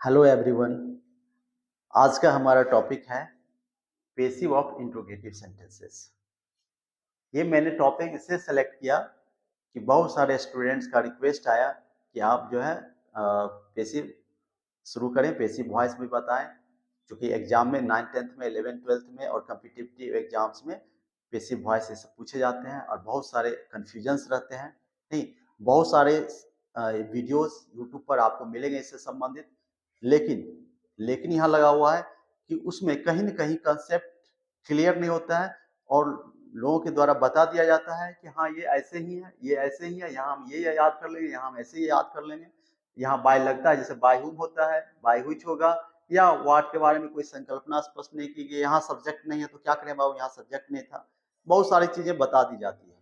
Hello everyone. आज का हमारा टॉपिक है पेसिव ऑफ इंट्रोगेटिव सेंटेंसेस। ये मैंने टॉपिक इससे सेलेक्ट किया कि बहुत सारे स्टूडेंट्स का रिक्वेस्ट आया कि आप जो है पेसिव शुरू करें, पेसिव वॉइस में बताएं। क्योंकि एग्जाम में 9th 10th में 11th 12th में और कॉम्पिटिटिव एग्जाम्स में पेसिव वॉइस से पूछे जाते हैं और बहुत सारे कन्फ्यूजन्स रहते हैं। नहीं, बहुत सारे वीडियोस यूट्यूब पर आपको मिलेंगे इससे संबंधित, लेकिन लेकिन यहाँ लगा हुआ है कि उसमें कहीं न कहीं कंसेप्ट क्लियर नहीं होता है और लोगों के द्वारा बता दिया जाता है कि हाँ, ये ऐसे ही है, ये ऐसे ही है, यहाँ हम ये याद कर लेंगे, यहाँ हम ऐसे ही याद कर लेंगे। यहाँ बाय लगता है जैसे बाय हुम होता है, बाय व्हिच होगा, या व्हाट के बारे में कोई संकल्पना स्पष्ट नहीं की गई। यहाँ सब्जेक्ट नहीं है तो क्या करें बाबू, यहाँ सब्जेक्ट नहीं था। बहुत सारी चीजें बता दी जाती है,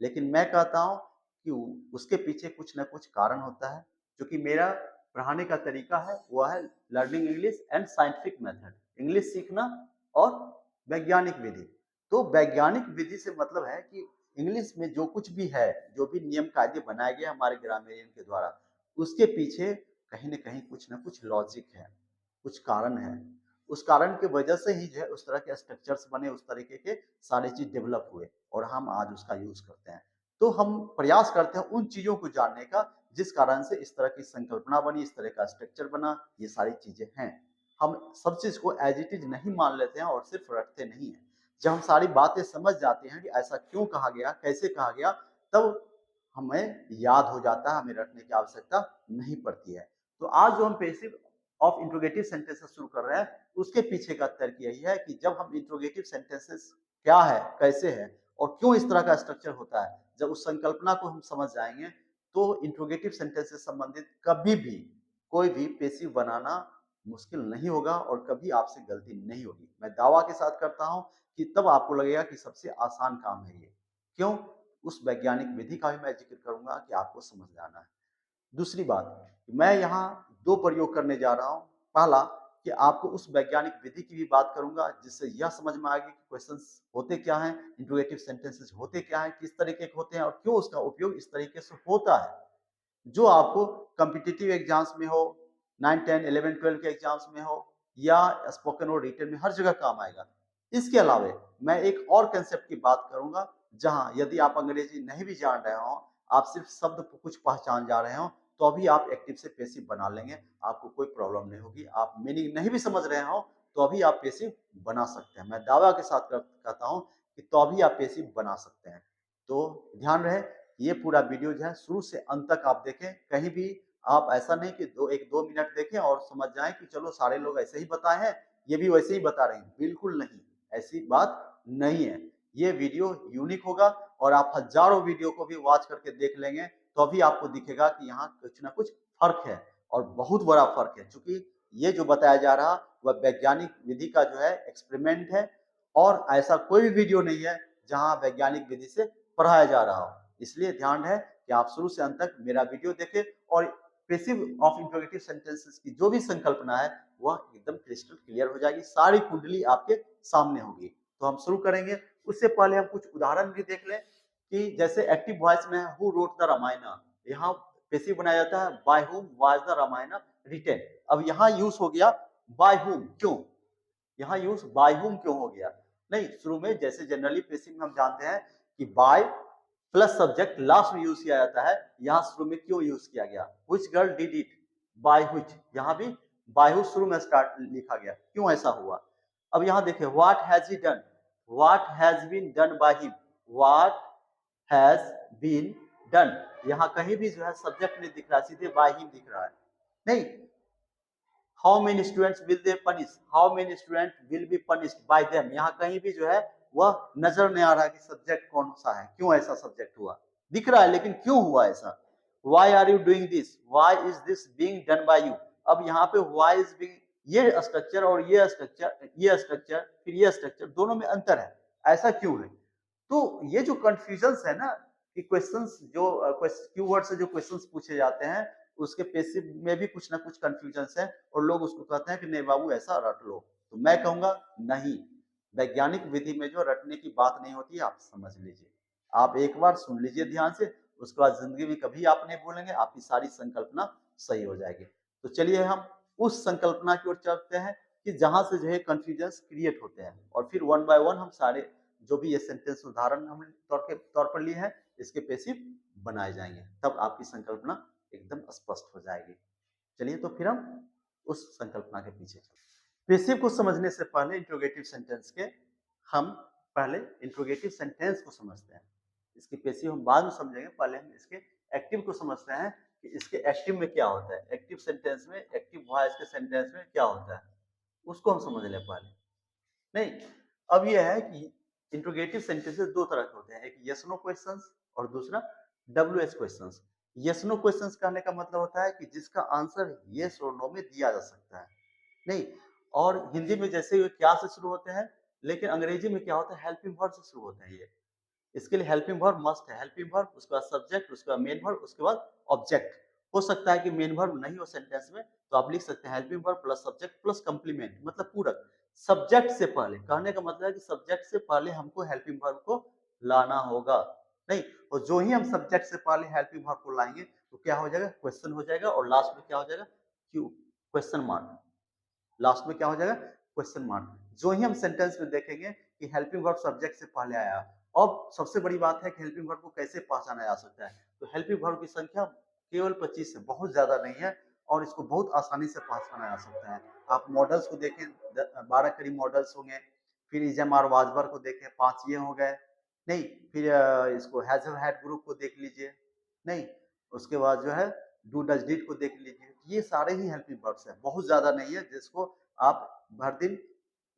लेकिन मैं कहता हूँ कि उसके पीछे कुछ ना कुछ कारण होता है। क्योंकि मेरा पढ़ाने का तरीका है वह है learning English and scientific method, English सीखना और वैज्ञानिक विधि। तो वैज्ञानिक विधि से मतलब है कि इंग्लिश में जो कुछ भी है, जो भी नियम कायदे बनाए गए हमारे ग्रामीण के द्वारा, उसके पीछे कहीं न कहीं कुछ ना कुछ लॉजिक है, कुछ कारण है। उस कारण की वजह से ही जो है उस तरह के स्ट्रक्चर्स बने, उस तरीके के सारी चीज डेवलप हुए और हम आज उसका यूज करते हैं। तो हम प्रयास करते हैं उन चीजों को जानने का जिस कारण से इस तरह की संकल्पना बनी, इस तरह का स्ट्रक्चर बना, ये सारी चीजें हैं। हम सब चीज को एज इट इज नहीं मान लेते हैं और सिर्फ रटते नहीं है। जब हम सारी बातें समझ जाते हैं कि ऐसा क्यों कहा गया, कैसे कहा गया, तब हमें याद हो जाता है, हमें रटने की आवश्यकता नहीं पड़ती है। तो आज जो हम पेसिव ऑफ इंट्रोगेटिव सेंटेंसेस शुरू कर रहे हैं, उसके पीछे का तर्क यही है कि जब हम इंट्रोगेटिव सेंटेंसेस क्या है, कैसे है और क्यों इस तरह का स्ट्रक्चर होता है, जब उस संकल्पना को हम समझ जाएंगे तो इंट्रोगेटिव सेंटेंस से संबंधित कभी भी कोई भी पेसिव बनाना मुश्किल नहीं होगा और कभी आपसे गलती नहीं होगी। मैं दावा के साथ करता हूं कि तब आपको लगेगा कि सबसे आसान काम है ये। क्यों? उस वैज्ञानिक विधि का भी मैं जिक्र करूंगा कि आपको समझ जाना है। दूसरी बात, मैं यहाँ दो प्रयोग करने जा रहा हूँ। पहला, कि आपको उस वैज्ञानिक विधि की भी बात करूंगा जिससे यह समझ में आएगी कि क्वेश्चंस होते क्या हैं, इंट्रोगेटिव सेंटेंसेस होते क्या हैं, किस तरीके के होते हैं और क्यों उसका उपयोग इस तरीके से होता है, जो आपको कॉम्पिटिटिव एग्जाम्स में हो, 9 10 11 12 के एग्जाम्स में हो या स्पोकन और रिटन में, हर जगह काम आएगा। इसके अलावे मैं एक और कंसेप्ट की बात करूंगा, जहां यदि आप अंग्रेजी नहीं भी जान रहे हो, आप सिर्फ शब्द कुछ पहचान जा रहे हो, तो अभी आप एक्टिव से पेसिव बना लेंगे, आपको कोई प्रॉब्लम नहीं होगी। आप मीनिंग नहीं भी समझ रहे हो तो अभी आप पेसिव बना सकते हैं। मैं दावा के साथ कहता हूं कि तो अभी आप पेसिव बना सकते हैं। तो ध्यान रहे, ये पूरा वीडियो जो है शुरू से अंत तक आप देखें। कहीं भी आप ऐसा नहीं कि 1-2 मिनट देखें और समझ जाएं कि चलो सारे लोग ऐसे ही बताए हैं, ये भी वैसे ही बता रहे हैं। बिल्कुल नहीं, ऐसी बात नहीं है। ये वीडियो यूनिक होगा और आप हजारों वीडियो को भी वॉच करके देख लेंगे तो अभी आपको दिखेगा कि यहाँ कुछ ना कुछ फर्क है और बहुत बड़ा फर्क है। क्योंकि ये जो बताया जा रहा वह वैज्ञानिक विधि का जो है एक्सपेरिमेंट है और ऐसा कोई भी वीडियो नहीं है जहां वैज्ञानिक विधि से पढ़ाया जा रहा हो। इसलिए ध्यान है कि आप शुरू से अंत तक मेरा वीडियो देखें और पेसिव ऑफ इंट्रोगेटिव सेंटेंसेस की जो भी संकल्पना है वह एकदम क्रिस्टल क्लियर हो जाएगी, सारी कुंडली आपके सामने होगी। तो हम शुरू करेंगे। उससे पहले हम कुछ उदाहरण भी देख लें कि जैसे एक्टिव वॉइस में है हु रोट द रामायण, यहाँ पेसिव बनाया जाता है bye whom was the Ramayana retain. अब यहाँ यूज हो गया बाय हुम, क्यों यहाँ यूज बाय हुम क्यों हो गया? नहीं, शुरू में जैसे जनरली पेसिव में हम जानते हैं कि बाय प्लस सब्जेक्ट लास्ट में यूज किया जाता है, यहाँ शुरू में क्यों यूज किया गया? Which girl did it, by which, यहाँ भी बाय व्हिच शुरू में स्टार्ट लिखा गया, क्यों ऐसा हुआ? अब यहाँ देखिए what has he done, what has been done by him, what has been done, यहाँ कहीं भी जो है सब्जेक्ट नहीं दिख रहा, सीधे बाय हिम दिख रहा है। नहीं, how many students will they punish, how many student will be punished bye them, यहाँ कहीं भी जो है वह नजर नहीं आ रहा कि सब्जेक्ट कौन सा है, क्यों ऐसा सब्जेक्ट हुआ? दिख रहा है लेकिन क्यों हुआ ऐसा? Why are you doing this? Why is this being done by you? अब यहाँ पे why is being, ये स्ट्रक्चर और ये स्ट्रक्चर फिर ये स्ट्रक्चर, दोनों में अंतर है, ऐसा क्यों है? तो ये जो कंफ्यूजन्स है ना कि क्वेश्चंस जो कीवर्ड से जो क्वेश्चंस पूछे जाते हैं उसके पेसिव में भी कुछ ना कुछ कंफ्यूजन्स है और लोग उसको कहते हैं कि नहीं बाबू ऐसा रट लो। तो मैं कहूंगा नहीं, वैज्ञानिक विधि में जो रटने की बात नहीं होती, आप समझ लीजिए। आप एक बार सुन लीजिए ध्यान से, उसके बाद जिंदगी में कभी आप नहीं भूलेंगे, आपकी सारी संकल्पना सही हो जाएगी। तो चलिए हम उस संकल्पना की ओर चलते हैं कि जहां से जो है कंफ्यूजन क्रिएट होते हैं, और फिर वन बाय वन हम सारे जो भी ये सेंटेंस उदाहरण हमने तौर पर लिए हैं इसके पैसिव बनाए जाएंगे, तब आपकी संकल्पना एकदम स्पष्ट हो जाएगी। चलिए तो फिर हम उस संकल्पना के पीछे चलते हैं। पैसिव को समझने से पहले इंट्रोगेटिव सेंटेंस के हम पहले इंट्रोगेटिव सेंटेंस को समझते हैं। इसके पैसिव हम बाद में समझेंगे, पहले हम इसके एक्टिव को समझते हैं कि इसके एक्टिव में क्या होता है, एक्टिव सेंटेंस में, एक्टिव वॉइस के सेंटेंस में क्या होता है उसको हम समझ लें पहले। नहीं, अब यह है कि इंट्रोगेटिव सेंटेंसेस दो तरह के होते हैं, एक यस नो क्वेश्चंस और दूसरा WH questions. Yes no questions कहने का मतलब होता है कि जिसका आंसर यस और नो में दिया जा सकता है। नहीं, और हिंदी में जैसे ये क्या से शुरू होते हैं, लेकिन अंग्रेजी में क्या होता है, हेल्पिंग वर्ब से शुरू होते हैं ये। इसके लिए हेल्पिंग वर्ब मस्ट है, हेल्पिंग वर्ब, उसके बाद सब्जेक्ट, उसके बाद मेन वर्ब, उसके बाद ऑब्जेक्ट। हो सकता है कि मेन वर्ब नहीं हो सेंटेंस में, तो आप लिख सकते हैं helping verb plus subject plus complement, मतलब पूरक। सब्जेक्ट से पहले, कहने का मतलब है कि सब्जेक्ट से पहले हमको हेल्पिंग वर्ब को लाना होगा। नहीं, और जो ही हम सब्जेक्ट से पहले हेल्पिंग वर्ब को लाएंगे तो क्या हो जाएगा, क्वेश्चन हो जाएगा, और लास्ट में क्या हो जाएगा, क्यू, क्वेश्चन मार्क। लास्ट में क्या हो जाएगा, क्वेश्चन मार्क। जो ही हम सेंटेंस में देखेंगे कि हेल्पिंग वर्ब सब्जेक्ट से पहले आया। अब सबसे बड़ी बात है कि हेल्पिंग वर्ब को कैसे पहचाना जा सकता है, तो हेल्पिंग वर्ब की संख्या केवल 25 है, बहुत ज्यादा नहीं है, और इसको बहुत आसानी से पहचाना जा सकता है। आप मॉडल्स को देखें, 12 करीब मॉडल्स होंगे, फिर इजमार वाजबर को देखें, 5 ये हो गए। नहीं, फिर इसको हैजल हैड ग्रुप को देख लीजिए। नहीं, उसके बाद जो है डू डज डिड को देख लीजिए। ये सारे ही हेल्पिंग वर्ब्स हैं, बहुत ज्यादा नहीं है, जिसको आप भर दिन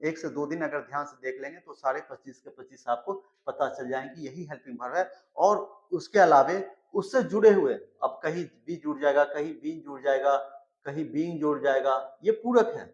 1 से 2 दिन अगर ध्यान से देख लेंगे तो सारे 25 के 25 आपको पता चल जाएंगे यही हेल्पिंग वर्ब है। और उसके अलावे उससे जुड़े हुए, अब कहीं बी जुड़ जाएगा, कहीं बीन जुड़ जाएगा, कहीं बीइंग जुड़ जाएगा, ये पूरक है,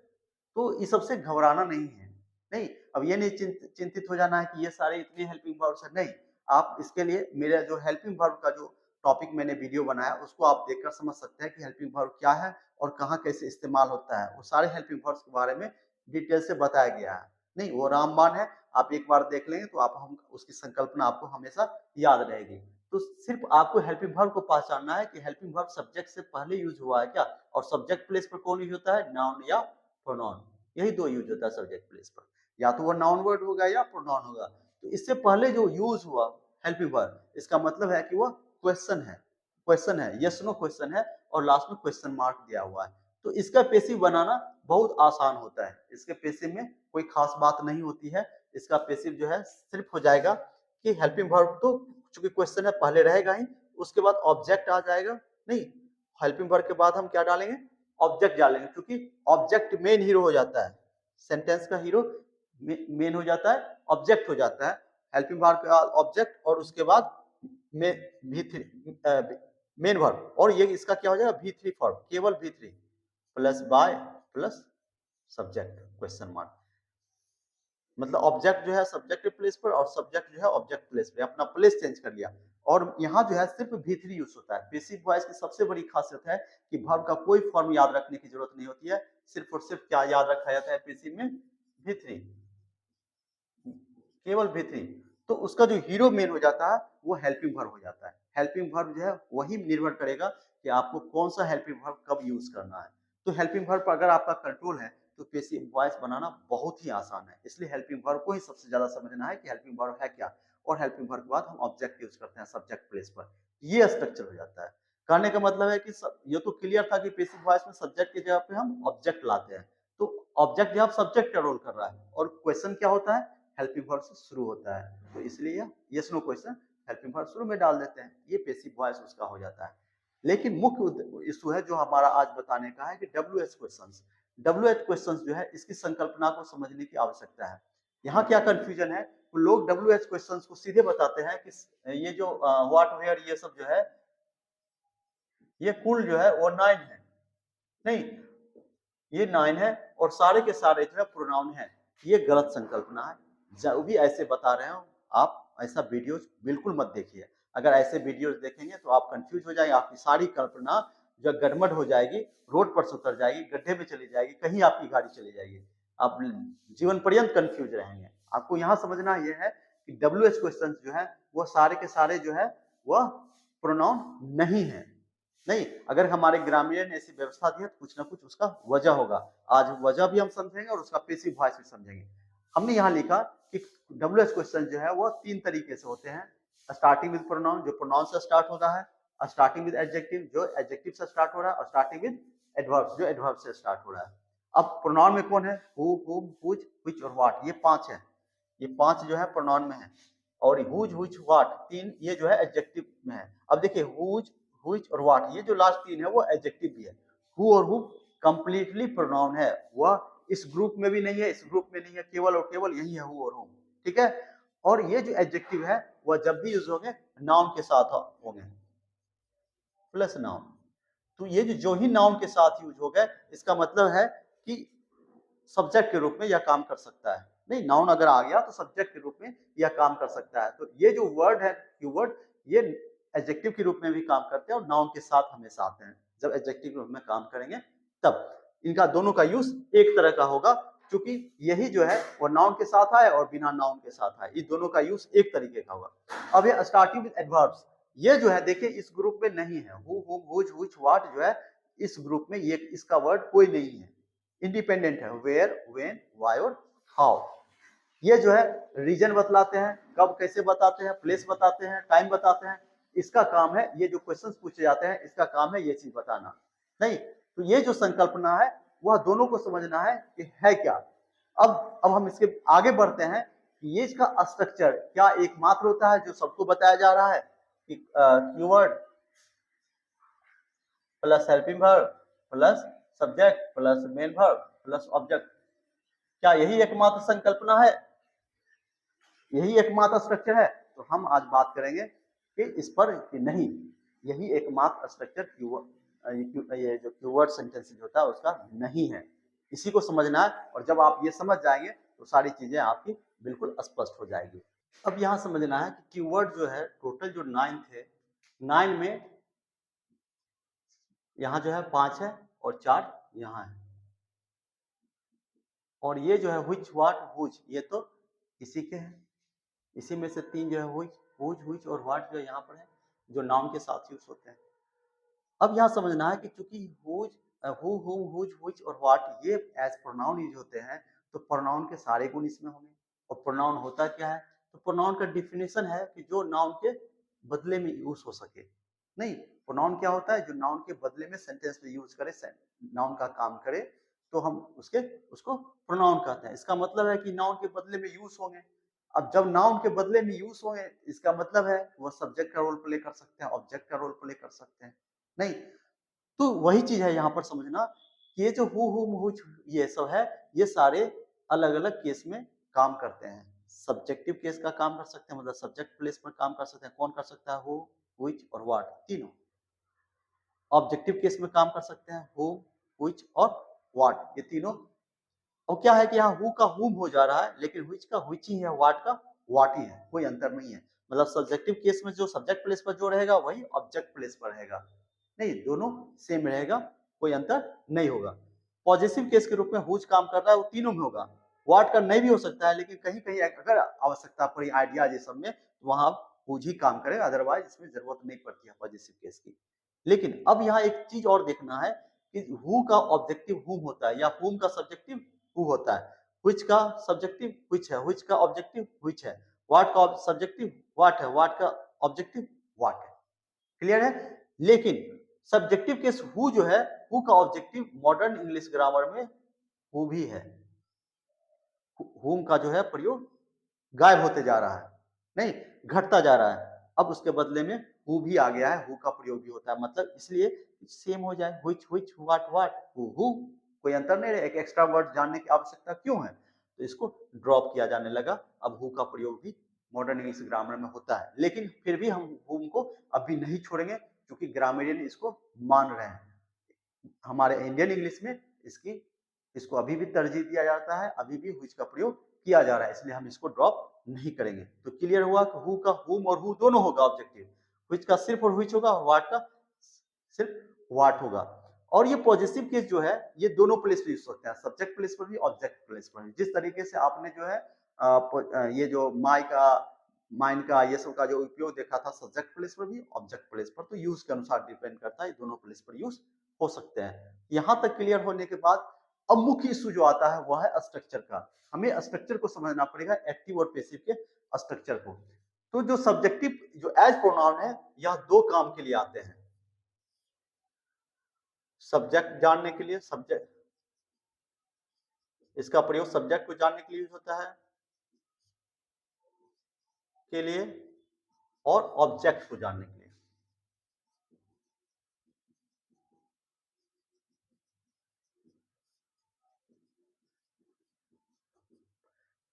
तो इस सबसे घबराना नहीं है। नहीं, अब ये नहीं चिंतित हो जाना है कि ये सारे इतने हेल्पिंग वर्ब्स हैं, नहीं। आप इसके लिए मेरा जो हेल्पिंग वर्ब का जो टॉपिक मैंने वीडियो बनाया उसको आप देखकर समझ सकते हैं कि हेल्पिंग वर्ब क्या है और कहाँ कैसे इस्तेमाल होता है। वो सारे हेल्पिंग वर्ब्स के बारे में डिटेल से बताया गया है। नहीं, वो रामबाण है, आप एक बार देख लेंगे तो आप हम उसकी संकल्पना आपको हमेशा याद रहेगी। तो सिर्फ आपको हेल्पिंग वर्ब को पहचानना है कि हेल्पिंग वर्ब सब्जेक्ट से पहले यूज हुआ है क्या, और सब्जेक्ट प्लेस पर कौन यूज होता है, नाउन या प्रोनाउन। यही दो यूज होता है सब्जेक्ट प्लेस पर, या तो वो नाउन वर्ड होगा या प्रोनाउन होगा। तो इससे पहले जो यूज हुआ हेल्पिंग वर्ब, इसका मतलब है कि वो क्वेश्चन है, क्वेश्चन है, यस नो क्वेश्चन है, और लास्ट में क्वेश्चन मार्क दिया हुआ है। तो इसका पैसिव बनाना बहुत आसान होता है, इसके पैसिव में कोई खास बात नहीं होती है। इसका पैसिव जो है सिर्फ हो जाएगा कि हेल्पिंग वर्ब तो चूंकि क्वेश्चन है पहले रहेगा ही, उसके बाद ऑब्जेक्ट आ जाएगा। नहीं, हेल्पिंग वर्ब के बाद हम क्या डालेंगे, ऑब्जेक्ट डालेंगे, क्योंकि ऑब्जेक्ट मेन हीरो हो जाता है, सेंटेंस का हीरो मेन हो जाता है, ऑब्जेक्ट हो जाता है। हेल्पिंग वर्ब के बाद ऑब्जेक्ट, और उसके बाद मेन वर्ब, और ये इसका क्या हो जाएगा, V3 फॉर्म, केवल V3 plus by plus subject question mark. मतलब ऑब्जेक्ट जो है सब्जेक्ट प्लेस पर और सब्जेक्ट जो है ऑब्जेक्ट प्लेस पे, अपना प्लेस चेंज कर लिया। और यहाँ जो है सिर्फ V3 यूज होता है। पैसिव वॉइस की सबसे बड़ी खासियत है कि वर्ब का कोई फॉर्म याद रखने की जरूरत नहीं होती है, सिर्फ और सिर्फ क्या याद रखा जाता है पैसिव में, V3, केवल V3। तो उसका जो हीरो मेन हो जाता है वो हेल्पिंग वर्ब हो जाता है। हेल्पिंग वर्ब जो है वही निर्भर करेगा कि आपको कौन सा हेल्पिंग वर्ब कब यूज करना है। तो हेल्पिंग वर्ब पर अगर आपका कंट्रोल है तो पैसिव वॉइस बनाना बहुत ही आसान है। इसलिए हेल्पिंग वर्ब को ही सबसे ज्यादा समझना है कि हेल्पिंग वर्ब है क्या, और हेल्पिंग वर्ब के बाद हम ऑब्जेक्ट यूज करते हैं सब्जेक्ट प्लेस पर। ये स्ट्रक्चर हो जाता है। कहने का मतलब है कि ये तो क्लियर था कि पैसिव वॉइस में सब्जेक्ट की जगह पे हम ऑब्जेक्ट लाते हैं। तो ऑब्जेक्ट यहाँ सब्जेक्ट का रोल कर रहा है, और क्वेश्चन क्या होता है, हेल्पिंग वर्ब से शुरू होता है। तो इसलिए yes no question helping verb शुरू में डाल देते हैं, ये पैसिव वॉइस उसका हो जाता है। लेकिन मुख्य इशू है जो हमारा आज बताने का है कि WH क्वेश्चंस। WH क्वेश्चंस जो है इसकी संकल्पना को समझने की आवश्यकता है। यहाँ क्या कंफ्यूजन है, लोग WH क्वेश्चंस को सीधे बताते हैं कि ये जो व्हाट वेयर ये सब जो है ये कुल जो है वो 9 है। नहीं, ये 9 है और सारे के सारे जो है प्रोनाउन है। ये गलत संकल्पना है। जो भी ऐसे बता रहे हो आप ऐसा वीडियोस बिल्कुल मत देखिए। अगर ऐसे वीडियोस देखेंगे तो आप कंफ्यूज हो जाएंगे, आपकी सारी कल्पना जो गड़बड़ हो जाएगी, रोड पर से उतर जाएगी, गड्ढे में चली जाएगी, कहीं आपकी गाड़ी चली जाएगी, आप जीवन पर्यंत कंफ्यूज रहेंगे। आपको यहाँ समझना यह है कि WH क्वेश्चन जो है वो सारे के सारे जो है वह प्रोनाउन नहीं है। नहीं, अगर हमारे ग्रामीण ने ऐसी व्यवस्था दी है तो कुछ ना कुछ उसका वजह होगा। आज वजह भी हम समझेंगे और उसका पैसिव वॉइस भी समझेंगे। हमने यहाँ लिखा कि डब्ल्यूएच क्वेश्चन जो है वो 3 तरीके से होते हैं। स्टार्टिंग विद प्रोनाउन, जो प्रोनाउन से स्टार्ट होता है, स्टार्टिंग विद एडजेक्टिव, जो एडजेक्टिव से स्टार्ट हो रहा है, और स्टार्टिंग विद एडवर्ब, जो एडवर्ब से स्टार्ट हो रहा है। अब प्रोनाउन में कौन है? हु, हुम, व्हिच, व्हिच और व्हाट, ये 5 है। ये 5 जो है प्रोनाउन में है। और हुज, व्हिच, व्हाट 3 ये जो है एडजेक्टिव में है। अब देखिए हुज, व्हिच और व्हाट, ये जो लास्ट 3 है वो एडजेक्टिव भी है। हु और हु कंप्लीटली प्रोनाउन है, वह इस ग्रुप में भी नहीं है, इस ग्रुप में नहीं है, केवल और केवल यही है हु और हुम, ठीक है। और ये जो एडजेक्टिव है वह जब भी यूज होंगे नाउन के साथ होंगे, प्लस नाउन। तो ये जो ही नाउन के साथ यूज हो गए, इसका मतलब है कि सब्जेक्ट के रूप में यह काम कर सकता है। नहीं, नाउन अगर आ गया तो सब्जेक्ट के रूप में यह काम कर सकता है। तो ये जो वर्ड है, कीवर्ड, ये एडजेक्टिव के रूप में भी काम करते हैं और नाउन के साथ हमेशा आते हैं। जब एडजेक्टिव के रूप में काम करेंगे तब इनका दोनों का यूज एक तरह का होगा, क्योंकि यही जो है वो नाउन के साथ आए और बिना नाउन के साथ आए, ये दोनों का यूज एक तरीके का होगा। अब ये स्टार्टिंग विद एडवर्ब्स, ये जो है देखिए इस ग्रुप में नहीं है। हु, हुम, व्हिच, व्हाट जो है इस ग्रुप में ये इसका वर्ड कोई नहीं है, इंडिपेंडेंट है। वेयर, व्हेन, व्हाई और हाउ, ये जो है रीजन बतलाते हैं, कब कैसे बताते हैं, प्लेस बताते हैं, टाइम बताते हैं। इसका काम है, ये जो क्वेश्चंस पूछे जाते हैं इसका काम है ये चीज बताना। नहीं, तो ये जो संकल्पना है वह दोनों को समझना है कि है क्या। अब हम इसके आगे बढ़ते हैं कि ये इसका स्ट्रक्चर क्या एकमात्र होता है जो सबको बताया जा रहा है कि keyword plus helping verb plus subject plus main verb plus object, क्या यही एकमात्र संकल्पना है, यही एकमात्र स्ट्रक्चर है? तो हम आज बात करेंगे कि इस पर कि नहीं, यही एकमात्र स्ट्रक्चर ये जो कीवर्ड सेंटेंस होता है उसका नहीं है। इसी को समझना है, और जब आप ये समझ जाएंगे तो सारी चीजें आपकी बिल्कुल स्पष्ट हो जाएगी। अब यहाँ समझना है कि कीवर्ड जो है टोटल जो 9 थे, 9 में यहाँ जो है 5 है और 4 यहाँ है। और ये जो है व्हिच, व्हाट, हुज, ये तो इसी के हैं। इसी में से 3 जो है हुज, व्हिच और व्हाट जो यहाँ पर है, जो नाउन के साथ यूज होते हैं। अब यहाँ समझना है कि चूंकि हुज, हु, हुम, हुज, व्हिच और व्हाट ये एज प्रोनाउन यूज होते हैं, तो प्रोनाउन के सारे गुण इसमें होंगे। और प्रोनाउन होता क्या है? तो प्रोनाउन का डिफिनेशन है कि जो नाउन के बदले में यूज हो सके। नहीं, प्रोनाउन क्या होता है? जो नाउन के बदले में सेंटेंस में यूज करे, नाउन का काम करे, तो हम उसको प्रोनाउन कहते हैं। इसका मतलब है कि नाउन के बदले में यूज होंगे। अब जब नाउन के बदले में यूज होंगे, इसका मतलब है वह सब्जेक्ट का रोल प्ले कर सकते हैं, ऑब्जेक्ट का रोल प्ले कर सकते हैं। नहीं, तो वही चीज है यहाँ पर समझना कि ये जो हु, हुम, व्हिच ये सब है, ये सारे अलग अलग केस में काम करते हैं। सब्जेक्टिव केस का काम कर सकते हैं, मतलब सब्जेक्ट प्लेस पर काम कर सकते हैं। कौन कर सकता है? हु, व्हिच और व्हाट तीनों। ऑब्जेक्टिव केस में काम कर सकते हैं, हु, व्हिच और व्हाट ये तीनों। और क्या है कि यहाँ हु का हुम हो जा रहा है, लेकिन व्हिच का व्हिच ही है, व्हाट का व्हाट ही है, कोई अंतर नहीं है। मतलब सब्जेक्टिव केस में जो सब्जेक्ट प्लेस पर जो रहेगा वही ऑब्जेक्ट प्लेस पर रहेगा। नहीं, दोनों सेम रहेगा, कोई अंतर नहीं होगा। पॉजिटिव केस के रूप में हुज काम कर रहा है वो तीनों में होगा। व्हाट का नहीं भी हो सकता है, लेकिन कहीं कहीं अगर आवश्यकता पड़ी आइडिया ये सब में, तो वहां हुज ही काम करेगा, अदरवाइज इसमें जरूरत नहीं पड़ती है पॉजिटिव केस की। लेकिन अब यहाँ एक चीज और देखना है कि हु का ऑब्जेक्टिव हुम होता है या हुम का सब्जेक्टिव हु होता है। व्हिच का सब्जेक्टिव व्हिच है, व्हिच का ऑब्जेक्टिव व्हिच है। व्हाट का सब्जेक्टिव व्हाट है, व्हाट का ऑब्जेक्टिव व्हाट है। क्लियर है? लेकिन सब्जेक्टिव केस हु जो है, हु का ऑब्जेक्टिव मॉडर्न इंग्लिश ग्रामर में हु भी है। हुम का जो है प्रयोग गायब होते जा रहा है, नहीं घटता जा रहा है। अब उसके बदले में हु भी आ गया है, हु का प्रयोग भी होता है। मतलब इसलिए सेम हो जाए, which, which, what, what, who, कोई अंतर नहीं है। एक एक्स्ट्रा वर्ड जानने की आवश्यकता क्यों है? तो इसको ड्रॉप किया जाने लगा। अब हु का प्रयोग भी मॉडर्न इंग्लिश ग्रामर में होता है, लेकिन फिर भी हम हुम को अभी नहीं छोड़ेंगे, क्योंकि ग्रामरियन इसको मान रहे हैं। हमारे इंडियन इंग्लिश में इसको अभी भी तरजीह दिया जाता है, अभी भी व्हिच का प्रयोग किया जा रहा है, इसलिए हम इसको ड्रॉप नहीं करेंगे। तो क्लियर हुआ कि हु का हुम और हु दोनों होगा ऑब्जेक्टिव, व्हिच का सिर्फ और व्हिच होगा, व्हाट का सिर्फ व्हाट होगा। और ये पॉजिटिव केस जो है ये दोनों प्लेस पे यूज होते हैं, सब्जेक्ट प्लेस पर भी ऑब्जेक्ट प्लेस पर भी। जिस तरीके से आपने जो है ये जो माई का माइंड का ये सब का जो उपयोग देखा था सब्जेक्ट प्लेस पर भी ऑब्जेक्ट प्लेस पर, तो यूज के अनुसार डिपेंड करता है, दोनों प्लेस पर यूज हो सकते हैं। यहां तक क्लियर होने के बाद अब मुख्य इशू जो आता है वह है स्ट्रक्चर का। हमें स्ट्रक्चर को समझना पड़ेगा, एक्टिव और पैसिव के स्ट्रक्चर को। तो जो सब्जेक्टिव जो एज प्रोनाउन है यह दो काम के लिए आते हैं। सब्जेक्ट जानने के लिए, सब्जेक्ट इसका प्रयोग सब्जेक्ट को जानने के लिए होता है के लिए और ऑब्जेक्ट को जानने के लिए।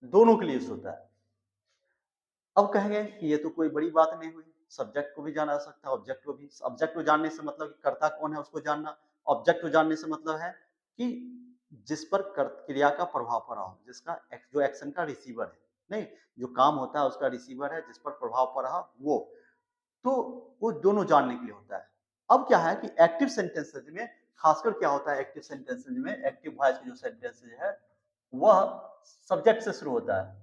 दोनों के लिए यूज होता है। अब कहेंगे कि ये तो कोई बड़ी बात नहीं हुई, सब्जेक्ट को भी जाना जा सकता है, ऑब्जेक्ट को भी। ऑब्जेक्ट को जानने से मतलब कर्ता कौन है उसको जानना, ऑब्जेक्ट को जानने से मतलब है कि जिस पर क्रिया का प्रभाव पड़ा हो, जिसका जो एक्शन का रिसीवर है, नहीं जो काम होता है उसका रिसीवर है, जिस पर प्रभाव पड़ा वो, तो वो दोनों जानने के लिए होता है। अब क्या है कि एक्टिव सेंटेंसेज में खासकर क्या होता है, एक्टिव सेंटेंसेज में एक्टिव वॉइस की जो सेंटेंसेज है वह सब्जेक्ट से शुरू होता है,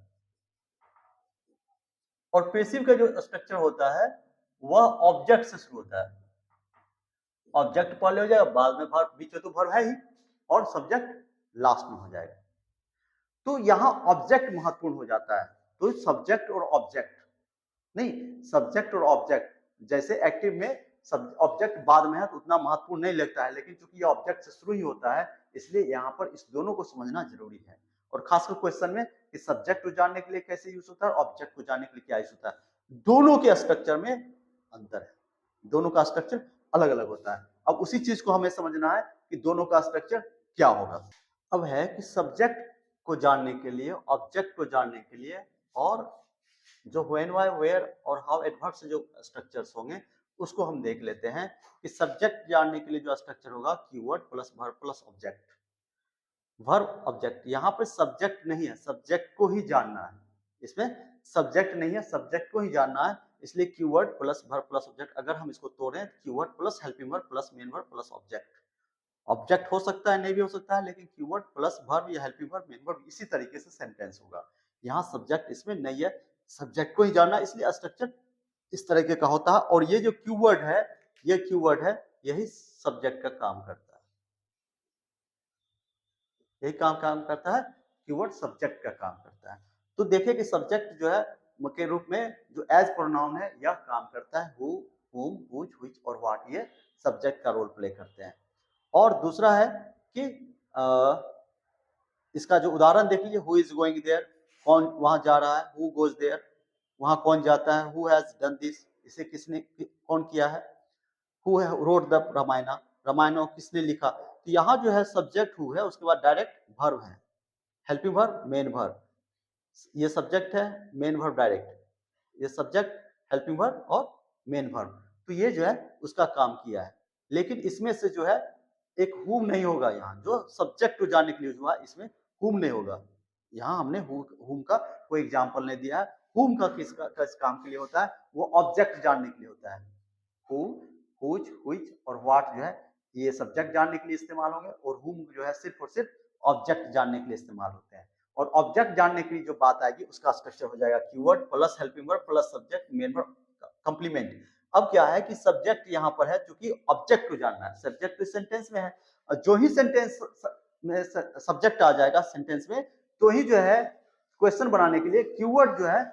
और पैसिव का जो स्ट्रक्चर होता है वह ऑब्जेक्ट से शुरू होता है। ऑब्जेक्ट पहले हो जाएगा, बाद में वर्ब, बीच में तो वर्ब है ही, और सब्जेक्ट लास्ट में हो जाएगा। तो यहां ऑब्जेक्ट महत्वपूर्ण हो जाता है। तो सब्जेक्ट और ऑब्जेक्ट, नहीं सब्जेक्ट और ऑब्जेक्ट, जैसे एक्टिव में ऑब्जेक्ट बाद में है तो उतना महत्वपूर्ण नहीं लगता है, लेकिन चूंकि ये ऑब्जेक्ट से शुरू ही होता है इसलिए यहाँ पर इस दोनों को समझना जरूरी है। और खासकर क्वेश्चन में कि सब्जेक्ट को जानने के लिए कैसे यूज होता है और ऑब्जेक्ट को जानने के लिए क्या यूज होता है, दोनों के स्ट्रक्चर में अंतर है, दोनों का स्ट्रक्चर अलग अलग होता है। अब उसी चीज को हमें समझना है कि दोनों का स्ट्रक्चर क्या होगा। अब है कि सब्जेक्ट को जानने के लिए, ऑब्जेक्ट को जानने के लिए, और जो व्हेन, व्हाई, वेयर और हाउ एडवर्ब से जो स्ट्रक्चर्स होंगे उसको हम देख लेते हैं। कि सब्जेक्ट जानने के लिए जो स्ट्रक्चर होगा keyword plus verb plus object. Verb object, यहाँ पे सब्जेक्ट नहीं है, सब्जेक्ट को ही जानना है, इसमें सब्जेक्ट नहीं है, सब्जेक्ट को ही जानना है, इसलिए keyword plus verb plus object. अगर हम इसको तोड़ें keyword plus helping verb plus main verb plus object. Object हो सकता है, नहीं भी हो सकता है, लेकिन कीवर्ड प्लस वर्ब या हेल्पिंग वर्ब मेन वर्ब इसी तरीके से सेंटेंस होगा। यहाँ सब्जेक्ट इसमें नहीं है, सब्जेक्ट को ही जानना, इसलिए स्ट्रक्चर इस तरीके का होता है। और ये जो कीवर्ड है, ये कीवर्ड है, यही सब्जेक्ट का काम करता है, यही काम करता है, कीवर्ड सब्जेक्ट का काम करता है। तो देखिए कि सब्जेक्ट जो है के रूप में जो एज प्रोनाउन है यह काम करता है, हु, हुम, व्हिच, व्हिच और व्हाट, ये सब्जेक्ट का रोल प्ले करते हैं। और दूसरा है कि इसका जो उदाहरण देख लीजिए, हु इज गोइंग देयर, कौन वहां जा रहा है, हु गोज देयर, वहां कौन जाता है, हु हैज डन दिस, इसे किसने कौन किया है, who wrote the Ramayana, Ramayana किसने लिखा। तो यहाँ जो है सब्जेक्ट हु है, उसके बाद डायरेक्ट वर्ब है, हेल्पिंग वर्ब मेन वर्ब, ये सब्जेक्ट है, मेन वर्ब डायरेक्ट, ये सब्जेक्ट हेल्पिंग वर्ब और मेन वर्ब। तो ये जो है उसका काम किया है। लेकिन इसमें से जो है एक हुम नहीं होगा, यहाँ जो सब्जेक्ट को जानने के लिए हुआ इसमें हुम नहीं होगा। यहाँ हमने हुम का कोई एग्जाम्पल नहीं दिया है। हुम का किस काम के लिए होता है, वो ऑब्जेक्ट जानने के लिए होता है। हु, हुज, व्हिच और व्हाट जो है ये सब्जेक्ट जानने के लिए इस्तेमाल होंगे, और हुम जो है सिर्फ और सिर्फ ऑब्जेक्ट जानने के लिए इस्तेमाल होते हैं। और ऑब्जेक्ट जानने के लिए जो बात आएगी उसका स्ट्रक्चर हो जाएगा keyword plus helping verb plus subject main verb complement. अब क्या है कि सब्जेक्ट यहाँ पर है क्योंकि ऑब्जेक्ट को जानना है, सब्जेक्ट तो सेंटेंस में है, और जो ही सेंटेंस में सब्जेक्ट आ जाएगा सेंटेंस में, तो ही जो है क्वेश्चन बनाने के लिए कीवर्ड जो है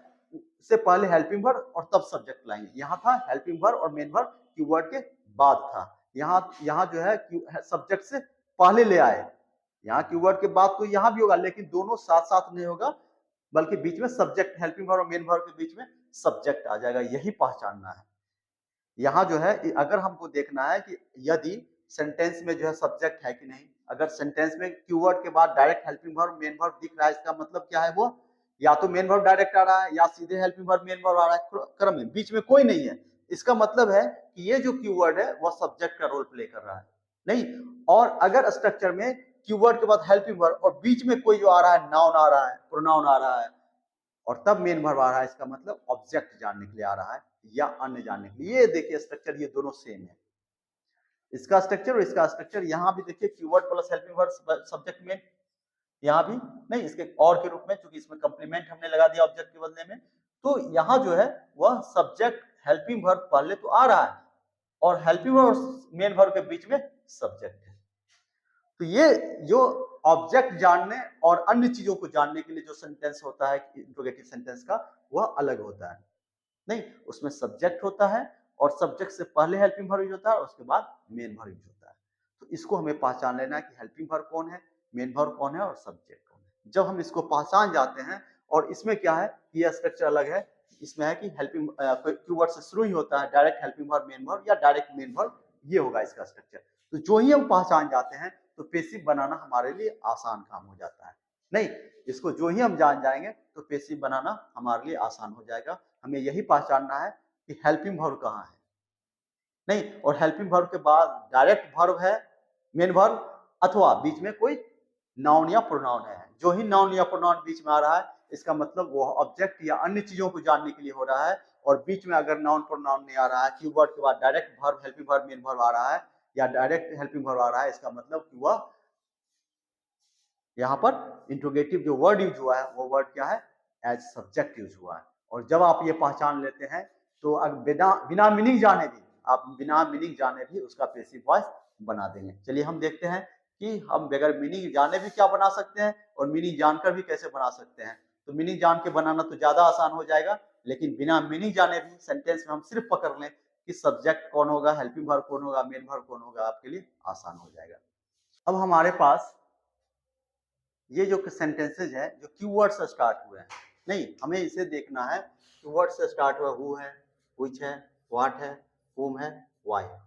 से पहले हेल्पिंग वर्ब और तब सब्जेक्ट लाएंगे। यहाँ था हेल्पिंग वर्ब और मेन वर्ब कीवर्ड के बाद था, यहाँ जो है सब्जेक्ट से पहले ले आए। यहाँ कीवर्ड के बाद तो यहाँ भी होगा, लेकिन दोनों साथ साथ नहीं होगा, बल्कि बीच में सब्जेक्ट, हेल्पिंग वर्ब और मेन वर्ब के बीच में सब्जेक्ट आ जाएगा, यही पहचानना है। यहाँ जो है अगर हमको देखना है कि यदि सेंटेंस में जो है सब्जेक्ट है कि नहीं, अगर सेंटेंस में कीवर्ड के बाद direct helping verb main verb दिख रहा है, इसका मतलब क्या है, वो या तो मेन वर्ब डायरेक्ट आ रहा है या सीधे हेल्पिंग वर्ब मेन वर्ब आ रहा है क्रम में, बीच में कोई नहीं है। इसका मतलब है कि ये जो कीवर्ड है वह सब्जेक्ट का रोल प्ले कर रहा है, नहीं। और अगर स्ट्रक्चर में कीवर्ड के बाद हेल्पिंग वर्ब और बीच में कोई जो आ रहा है, नाउन आ रहा है, प्रोनाउन आ रहा है, और तब मेन वर्ब आ रहा है, इसका मतलब ऑब्जेक्ट जानने के लिए आ रहा है या अन्य जानने के लिए। ये देखिए स्ट्रक्चर ये दोनों सेम है, इसका स्ट्रक्चर और इसका स्ट्रक्चर। यहाँ भी देखिए keyword plus helping verb subject main, यहाँ भी नहीं, इसके और के रूप में, क्योंकि इसमें कंप्लीमेंट हमने लगा दिया ऑब्जेक्ट के बदले में, तो यहाँ जो है वह सब्जेक्ट हेल्पिंग वर्ब पहले तो आ रहा है और हेल्पिंग वर्ब और मेन वर्ब के बीच में सब्जेक्ट है। तो ये जो ऑब्जेक्ट जानने और अन्य चीजों को जानने के लिए जो सेंटेंस होता है इंट्रोगेटिव सेंटेंस का, वह अलग होता है। नहीं, उसमें सब्जेक्ट होता है और सब्जेक्ट से पहले हेल्पिंग वर्ब यूज होता है और उसके बाद मेन वर्ब यूज होता है। तो इसको हमें पहचान लेना है कि हेल्पिंग वर्ब कौन है, मेन वर्ब कौन है और सब्जेक्ट कौन है। जब हम इसको पहचान जाते हैं, और इसमें क्या है, ये स्ट्रक्चर अलग है, इसमें है कि हेल्पिंग कीवर्ड से शुरू ही होता है, direct helping verb main verb या डायरेक्ट मेन वर्ब, ये होगा इसका स्ट्रक्चर। तो जो ही हम पहचान जाते हैं तो पेसिव बनाना हमारे लिए आसान काम हो जाता है। नहीं, इसको जो ही हम जान जाएंगे तो पेसिव बनाना हमारे लिए आसान हो जाएगा। हमें यही पहचानना है कि हेल्पिंग वर्ब कहाँ है। नहीं, और हेल्पिंग वर्ब के बाद डायरेक्ट वर्ब है, मेन वर्ब, अथवा बीच में कोई नाउन या प्रोनाउन है। जो ही नाउन या प्रोनाउन बीच में आ रहा है, इसका मतलब वो ऑब्जेक्ट या अन्य चीजों को जानने के लिए हो रहा है। और बीच में अगर नाउन प्रोनाउन नहीं आ रहा है, कीवर्ड के बाद direct verb, helping verb, main verb आ रहा है या डायरेक्ट हेल्पिंग वर्ब आ रहा है, इसका मतलब कि वह यहाँ पर इंट्रोगेटिव जो वर्ड यूज हुआ है वो वर्ड क्या है, एज सब्जेक्ट यूज हुआ है। और जब आप ये पहचान लेते हैं तो बिना मीनिंग जाने भी, आप बिना मीनिंग जाने भी उसका पैसिव वॉइस बना देंगे। चलिए हम देखते हैं कि हम बगैर मीनिंग जाने भी क्या बना सकते हैं और मीनिंग जानकर भी कैसे बना सकते हैं। तो मीनिंग जान के बनाना तो ज्यादा आसान हो जाएगा, लेकिन बिना मीनिंग जाने भी सेंटेंस में हम सिर्फ पकड़ लें कि सब्जेक्ट कौन होगा, हेल्पिंग वर्ब कौन होगा, मेन वर्ब कौन होगा, आपके लिए आसान हो जाएगा। अब हमारे पास ये जो सेंटेंसेज है जो कीवर्ड से स्टार्ट हुए हैं, नहीं, हमें इसे देखना है कीवर्ड से स्टार्ट हुआ, हु है, व्हिच है, व्हाट है, whom है, व्हाई है,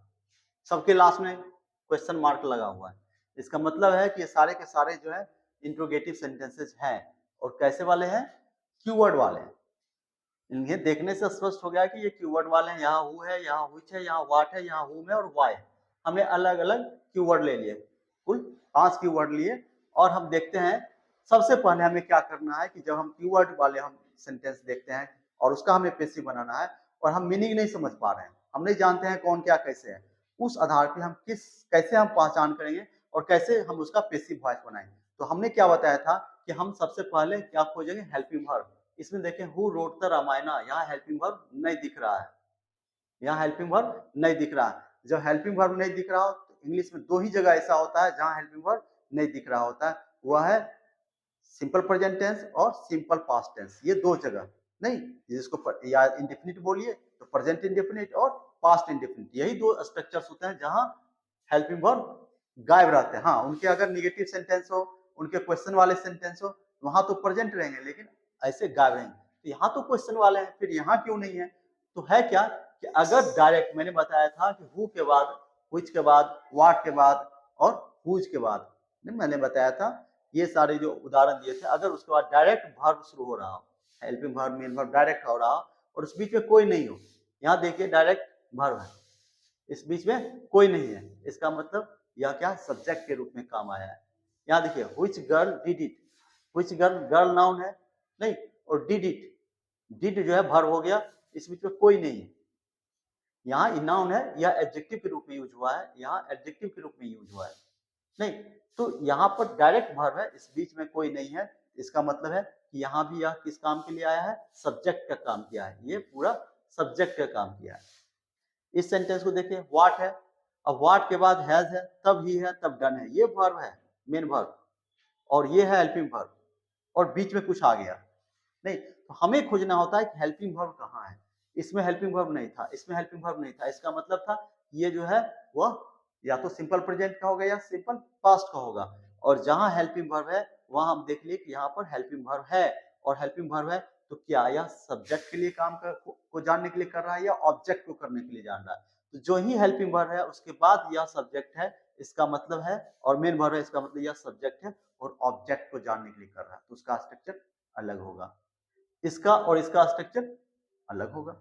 सबके लास्ट में क्वेश्चन मार्क लगा हुआ है। इसका मतलब है कि ये सारे के सारे जो है इंट्रोगेटिव सेंटेंसेज हैं। और कैसे वाले हैं, कीवर्ड वाले हैं। इन्हें देखने से स्पष्ट हो गया कि ये कीवर्ड वाले हैं। यहाँ हु है, यहाँ व्हिच है, यहाँ व्हाट है, यहाँ whom है और व्हाई है। हमने अलग अलग कीवर्ड ले लिए, कुल 5 कीवर्ड लिए। और हम देखते हैं सबसे पहले हमें क्या करना है कि जब हम कीवर्ड वाले हम सेंटेंस देखते हैं और उसका हमें पैसिव बनाना है और हम मीनिंग नहीं समझ पा रहे हैं, हम नहीं जानते हैं कौन क्या कैसे है, उस आधार पर हम कैसे हम पहचान करेंगे और कैसे हम उसका पैसिव वॉइस बनाएंगे। तो हमने क्या बताया था कि हम सबसे पहले क्या खोजेंगे, हेल्पिंग वर्ब। इसमें देखें हु रोट द रामायणा, यहाँ हेल्पिंग वर्ब नहीं दिख रहा है, यहाँ हेल्पिंग वर्ब नहीं दिख रहा है। जब हेल्पिंग वर्ब नहीं दिख रहा हो तो इंग्लिश में 2 ही जगह ऐसा होता है जहाँ हेल्पिंग वर्ब नहीं दिख रहा होता है, वह है सिंपल प्रेजेंट टेंस और सिंपल पास्ट टेंस। ये 2 जगह, नहीं जिसको या इंडेफिनिट बोलिए तो प्रेजेंट इंडेफिनिट और पास्ट इंडेफिनिट, यही 2 स्ट्रक्चर्स होते हैं जहाँ हेल्पिंग वर्ब गायब रहते हैं। हाँ, उनके अगर निगेटिव सेंटेंस हो, उनके क्वेश्चन वाले सेंटेंस हो, वहां तो प्रेजेंट रहेंगे, लेकिन ऐसे गायब रहेंगे। तो यहाँ तो क्वेश्चन वाले हैं, फिर यहाँ क्यों नहीं है? तो है क्या कि अगर डायरेक्ट, मैंने बताया था कि हु के बाद, व्हिच के बाद, व्हाट के बाद और हुज के बाद, मैंने बताया था ये सारे जो उदाहरण दिए थे, अगर उसके बाद डायरेक्ट वर्ब शुरू हो रहा हो, helping verb, main verb direct हो रहा हो और उस बीच में कोई नहीं हो, यहाँ देखिए डायरेक्ट वर्ब है, इस बीच में कोई नहीं है, इसका मतलब यह क्या, सब्जेक्ट के रूप में काम आया है। यहाँ देखिए which girl did it, which girl, girl noun है नहीं, और डिड इट, डिड जो है वर्ब हो गया, इस बीच में कोई नहीं है। यहाँ नाउन है, यह एडजेक्टिव के रूप में यूज हुआ है, यहाँ एडजेक्टिव के रूप में यूज हुआ है। नहीं, तो यहाँ पर डायरेक्ट वर्ब है, इस बीच में कोई नहीं है, इसका मतलब है कि यहाँ भी यह किस काम के लिए आया है, सब्जेक्ट का काम किया है, ये पूरा सब्जेक्ट का काम किया है। इस सेंटेंस को देखिए, व्हाट है, अब व्हाट के बाद हैज है, तब ही है, तब डन है, ये वर्ब है, मेन वर्ब, और ये है हेल्पिंग वर्ब, और बीच में कुछ आ गया नहीं। तो हमें खोजना होता है कि हेल्पिंग वर्ब कहाँ है। इसमें हेल्पिंग वर्ब नहीं था, इसमें हेल्पिंग वर्ब नहीं था, इसका मतलब था ये जो है वह या तो सिंपल प्रेजेंट का होगा या सिंपल पास्ट का होगा। और जहां हेल्पिंग वर्ब है वहां हम देख लिए कि यहाँ पर हेल्पिंग वर्ब है, और हेल्पिंग वर्ब है तो क्या यह सब्जेक्ट के लिए काम को जानने के लिए कर रहा है या ऑब्जेक्ट को करने के लिए जान रहा है। तो जो ही हेल्पिंग वर्ब है उसके बाद यह सब्जेक्ट है, इसका मतलब है, और मेन वर्ब है, इसका मतलब यह सब्जेक्ट है और ऑब्जेक्ट को जानने के लिए कर रहा है, तो उसका स्ट्रक्चर अलग होगा, इसका और इसका स्ट्रक्चर अलग होगा।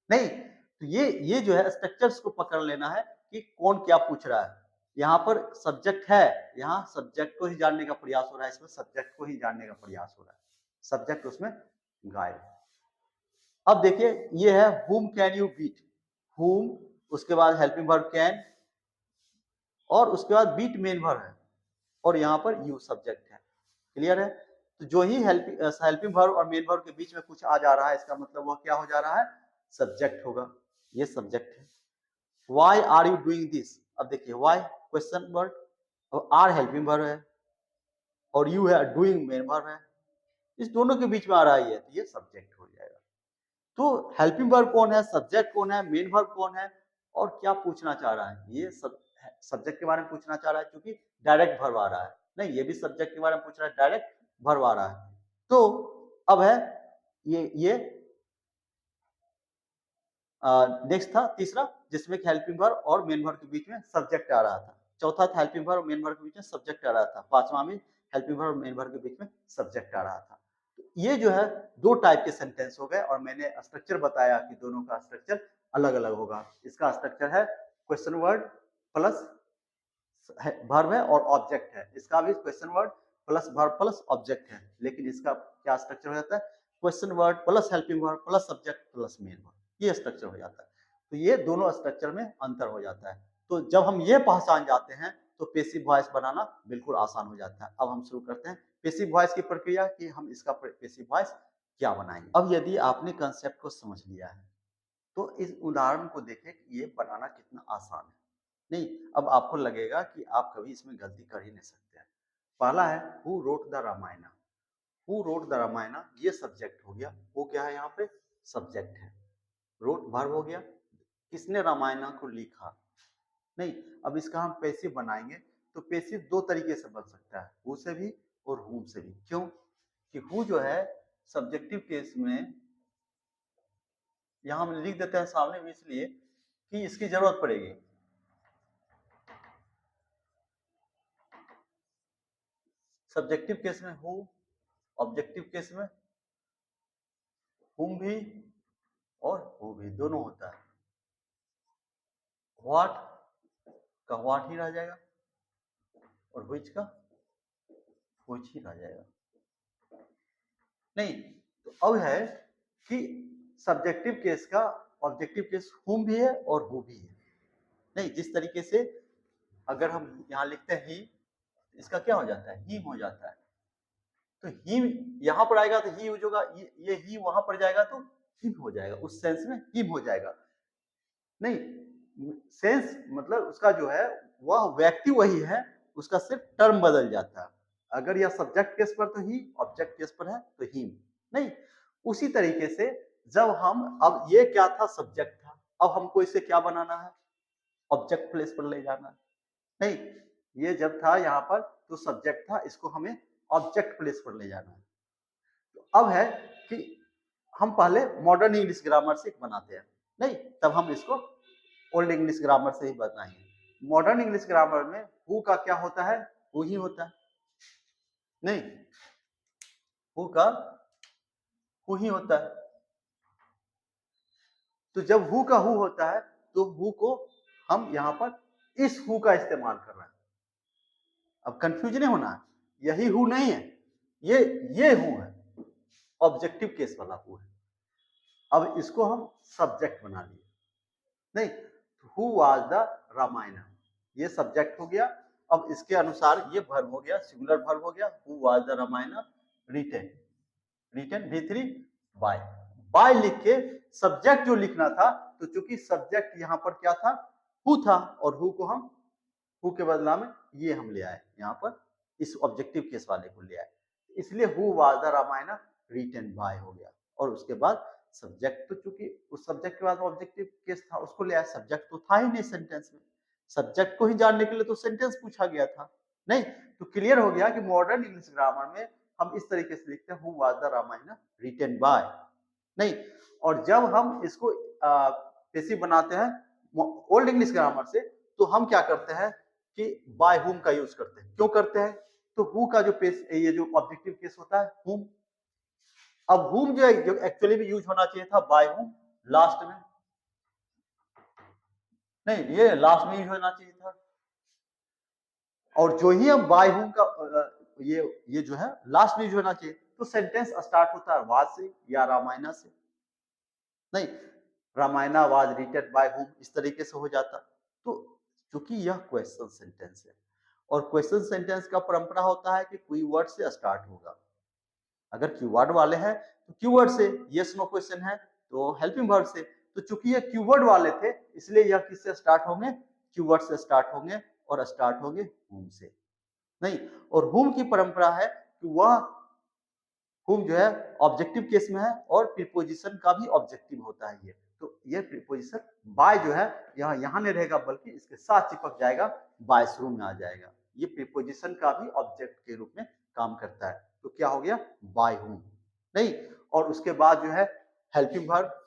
नहीं, तो ये जो है स्ट्रक्चर्स को पकड़ लेना है कि कौन क्या पूछ रहा है। यहाँ पर सब्जेक्ट है, यहाँ सब्जेक्ट को ही जानने का प्रयास हो रहा है, इसमें सब्जेक्ट को ही जानने का प्रयास हो रहा है, सब्जेक्ट उसमें गायब। अब देखिए ये है whom can you beat, whom, उसके बाद हेल्पिंग वर्ब कैन, और उसके बाद बीट मेन वर्ब है, और यहाँ पर यू सब्जेक्ट है। क्लियर है? तो जो ही हेल्पिंग वर्ब और मेन वर्ब के बीच में कुछ आ जा रहा है, इसका मतलब वह क्या हो जा रहा है, सब्जेक्ट होगा। ये सब्जेक्ट है। Why are you doing this, अब देखिए वाई क्वेश्चन वर्ड और आर हेल्पिंग वर्ब है और यू है डूइंग मेन वर्ब है, इस दोनों के बीच में आ रहा है, तो ये सब्जेक्ट हो जाएगा। तो हेल्पिंग वर्ब कौन है, सब्जेक्ट कौन है, मेन वर्ब कौन है, और क्या पूछना चाह रहा है, ये सब्जेक्ट के बारे में पूछना चाह रहा है क्योंकि डायरेक्ट वर्ब आ रहा है। नहीं, ये भी सब्जेक्ट के बारे में पूछ रहा है, डायरेक्ट वर्ब आ रहा है। तो अब है ये नेक्स्ट था तीसरा, जिसमें हेल्पिंग वर्ब और मेन वर्ब के बीच में सब्जेक्ट आ रहा था। चौथा था हेल्पिंग वर्ब और मेन वर्ब के बीच में सब्जेक्ट आ रहा था। पांचवा में हेल्पिंग वर्ब और मेन वर्ब के बीच में सब्जेक्ट आ रहा था। तो ये जो है दो टाइप के सेंटेंस हो गए और मैंने स्ट्रक्चर बताया कि दोनों का स्ट्रक्चर अलग अलग होगा। इसका स्ट्रक्चर है क्वेश्चन वर्ड प्लस वर्ब है और ऑब्जेक्ट है। इसका भी question word plus verb plus object है, लेकिन इसका क्या स्ट्रक्चर हो जाता है, question word plus helping verb plus subject plus main verb, ये स्ट्रक्चर हो जाता है। तो ये दोनों स्ट्रक्चर में अंतर हो जाता है। तो जब हम ये पहचान जाते हैं तो पैसिव वॉइस बनाना बिल्कुल आसान हो जाता है। अब हम शुरू करते हैं पैसिव वॉइस की प्रक्रिया कि हम इसका पैसिव वॉइस क्या बनाएंगे। अब यदि आपने कंसेप्ट को समझ लिया है तो इस उदाहरण को देखें कि ये बनाना कितना आसान है। नहीं, अब आपको लगेगा कि आप कभी इसमें गलती कर ही नहीं सकते हैं। पहला है who wrote the Ramayana, who wrote the Ramayana, ये सब्जेक्ट हो गया। वो क्या है, यहाँ पे सब्जेक्ट है। रोट वर्ब हो गया, किसने रामायणा को लिखा। नहीं, अब इसका हम पैसिव बनाएंगे तो पैसिव दो तरीके से बन सकता है, हु से भी और हुम से भी। क्यों कि हु जो है सब्जेक्टिव केस में यहां हम लिख देते हैं सामने में, इसलिए कि इसकी जरूरत पड़ेगी। सब्जेक्टिव केस में हु, ऑब्जेक्टिव केस में हुम भी और हु भी दोनों होता है। व्हाट का व्हाट ही रह जाएगा और व्हिच का व्हिच ही रह जाएगा। नहीं, तो अब है कि सब्जेक्टिव केस का ऑब्जेक्टिव केस हुम भी है और हु भी है। नहीं, जिस तरीके से अगर हम यहां लिखते हैं ही, इसका क्या हो जाता है, ही हो जाता है। तो ही यहां पर आएगा तो ही यूज होगा, ये ही वहां पर जाएगा तो हिम हो जाएगा, उस सेंस में हिम हो जाएगा। नहीं, सेंस मतलब उसका जो है वह व्यक्ति वही है, उसका सिर्फ टर्म बदल जाता है। अगर यह सब्जेक्ट केस पर तो ही, ऑब्जेक्ट केस पर है तो हिम। नहीं, उसी तरीके से जब हम, अब ये क्या था, सब्जेक्ट था, अब हमको इसे क्या बनाना है, ऑब्जेक्ट प्लेस पर ले जाना है। नहीं, ये जब था यहाँ पर तो सब्जेक्ट था, इसको हमें ऑब्जेक्ट प्लेस पर ले जाना है। तो अब है कि हम पहले मॉडर्न इंग्लिश ग्रामर से बनाते हैं, नहीं तब हम इसको ओल्ड इंग्लिश ग्रामर से ही बनाएंगे। मॉडर्न इंग्लिश ग्रामर में हु का क्या होता है, हु ही होता है। नहीं, हु का हु ही होता है। तो जब हु का हु होता है तो हु को हम यहाँ पर इस हु का इस्तेमाल कर रहे हैं। अब कंफ्यूज नहीं होना है, यही हु नहीं है, ये हु है, ऑब्जेक्टिव केस वाला हु है। अब इसको हम सब्जेक्ट बना लिए। नहीं, हु वाज द रामायण, ये सब्जेक्ट हो गया। अब इसके अनुसार ये वर्ब हो गया, सिंगुलर वर्ब हो गया, who was the Ramayana written, written V3 by, by लिख के सब्जेक्ट जो लिखना था, तो चूंकि सब्जेक्ट यहाँ पर क्या था, हु था, और हु को हम, हु के बदला में ये हम ले आए यहाँ पर, इस ऑब्जेक्टिव केस वाले को ले आए, इसलिए who was the Ramayana written by हो गया। और उसके बाद सब्जेक्ट, तो चूंकि उस सब्जेक्ट के बाद ऑब्जेक्टिव केस था उसको ले आया, सब्जेक्ट तो था ही नहीं सेंटेंस में, सब्जेक्ट को ही जानने के लिए तो सेंटेंस पूछा गया था। नहीं, तो क्लियर हो गया कि मॉडर्न इंग्लिश ग्रामर में हम इस तरीके से लिखते हैं, who was the Ramayana written by. नहीं, और जब हम इसको पैसिव बनाते हैं ओल्ड इंग्लिश ग्रामर से, तो हम क्या करते हैं कि बाय हुम का यूज करते हैं। क्यों करते हैं, तो हु का जो ये जो ऑब्जेक्टिव केस होता है हुम, अब हुम जो है, जो एक्चुअली भी यूज होना चाहिए था बाय हुम लास्ट में, नहीं ये लास्ट में यूज होना चाहिए था। और जो ही हम बाय हुम का ये जो है लास्ट में यूज होना चाहिए, तो सेंटेंस स्टार्ट होता है वाज से या रामायणा से। नहीं, Ramayana was written by whom, इस तरीके से हो जाता। तो क्योंकि यह क्वेश्चन सेंटेंस है और क्वेश्चन सेंटेंस का परंपरा होता है कि कोई वर्ड से स्टार्ट होगा, अगर कीवर्ड वाले हैं तो कीवर्ड से, यस नो क्वेश्चन है तो हेल्पिंग वर्ब से। तो चूंकि ये कीवर्ड वाले थे इसलिए यह किससे स्टार्ट होंगे, कीवर्ड से स्टार्ट होंगे और स्टार्ट होंगे हुम से। नहीं, और हुम की परंपरा है कि वह हुम जो है ऑब्जेक्टिव केस में है और प्रीपोजिशन का भी ऑब्जेक्टिव होता है ये। तो ये प्रीपोजिशन बाय जो है यह यहाँ नहीं रहेगा बल्कि इसके साथ चिपक जाएगा, बाय शुरू में आ जाएगा। ये प्रीपोजिशन का भी ऑब्जेक्ट के रूप में काम करता है। तो क्या हो गया, बाय हुम। नहीं, और उसके बाद जो है हेल्पिंग वर्ब,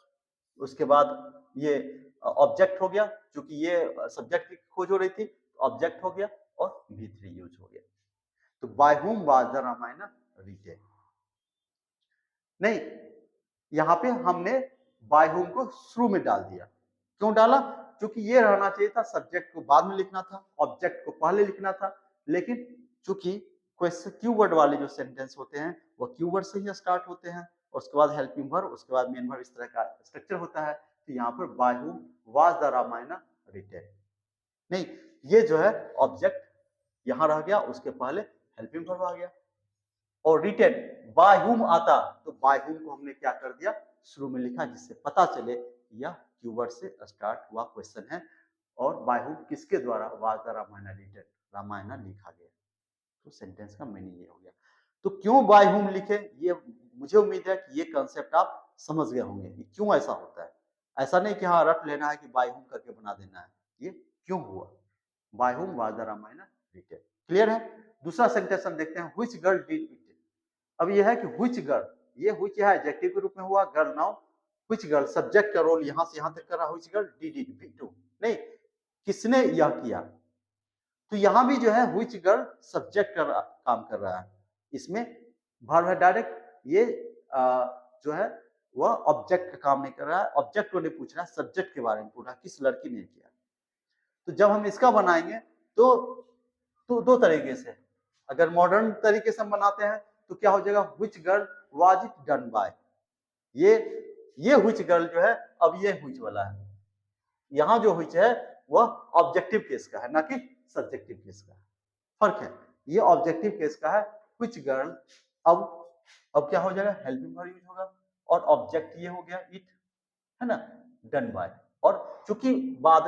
उसके बाद ये ऑब्जेक्ट हो गया, क्योंकि ये सब्जेक्ट की खोज हो रही थी, ऑब्जेक्ट हो गया और V3 यूज हो गया। तो bye whom was the Ramayana retain. नहीं, यहां पे हमने बाय हुम को शुरू में डाल दिया। क्यों डाला, क्योंकि ये रहना चाहिए था सब्जेक्ट को बाद में लिखना था, ऑब्जेक्ट को पहले लिखना था। लेकिन चूंकि क्वेश्चन कीवर्ड वाले जो सेंटेंस होते हैं वो कीवर्ड से ही स्टार्ट होते हैं और उसके बाद हेल्पिंग वर्ब, उसके बाद मेन वर्ब, इस तरह का स्ट्रक्चर होता है। तो यहाँ पर bye whom was the Ramayana retain. नहीं, ये जो है ऑब्जेक्ट यहां रह गया, उसके पहले हेल्पिंग वर्ब आ गया। और रिटेन बाय हुम आता तो बाय हुम को हमने क्या कर दिया, शुरू में लिखा, जिससे पता चले यह कीवर्ड से स्टार्ट हुआ क्वेश्चन है। और बाय हुम किसके द्वारा, was the Ramayana written, Ramayana लिखा गया। तो सेंटेंस का मीनिंग ये हो गया। तो क्यों बाय हुम लिखे, ये मुझे उम्मीद है कि ये कंसेप्ट आप समझ गए होंगे कि क्यों ऐसा होता है। ऐसा नहीं कि हाँ रट लेना है कि बाय हुम करके बना देना है, ये क्यों हुआ, by whom was the Ramayana written. Clear है। दूसरा सेंटेंस हम देखते हैं, व्हिच गर्ल डिड इट। अब यह है कि व्हिच गर्ल, ये व्हिच है एडजेक्टिव के रूप में हुआ, girl noun, which girl subject का रोल यहां से यहां तक कर रहा है, which girl did it, V2। नहीं, किसने यह किया, तो यहां भी जो है व्हिच गर्ल सब्जेक्ट का काम कर रहा है, इसमें वर्ब है डायरेक्ट, ये जो है वह ऑब्जेक्ट का काम नहीं कर रहा है, ऑब्जेक्ट को नहीं पूछ रहा है, सब्जेक्ट के बारे में पूछ रहा है, किस लड़की ने किया। तो जब हम इसका बनाएंगे तो दो तरीके से, अगर मॉडर्न तरीके से हम बनाते हैं तो क्या हो जाएगा, which girl was it done by. ये व्हिच गर्ल जो है, अब ये व्हिच वाला है, यहां जो व्हिच है वह ऑब्जेक्टिव केस का है, ना कि सब्जेक्टिव केस का है, फर्क है। ये ऑब्जेक्टिव केस का है, व्हिच गर्ल। अब क्या हो जाएगा, हेल्पिंग वर्ब यूज होगा और ऑब्जेक्ट ये हो गया इट, है ना, डन बाय। और चूंकि बाद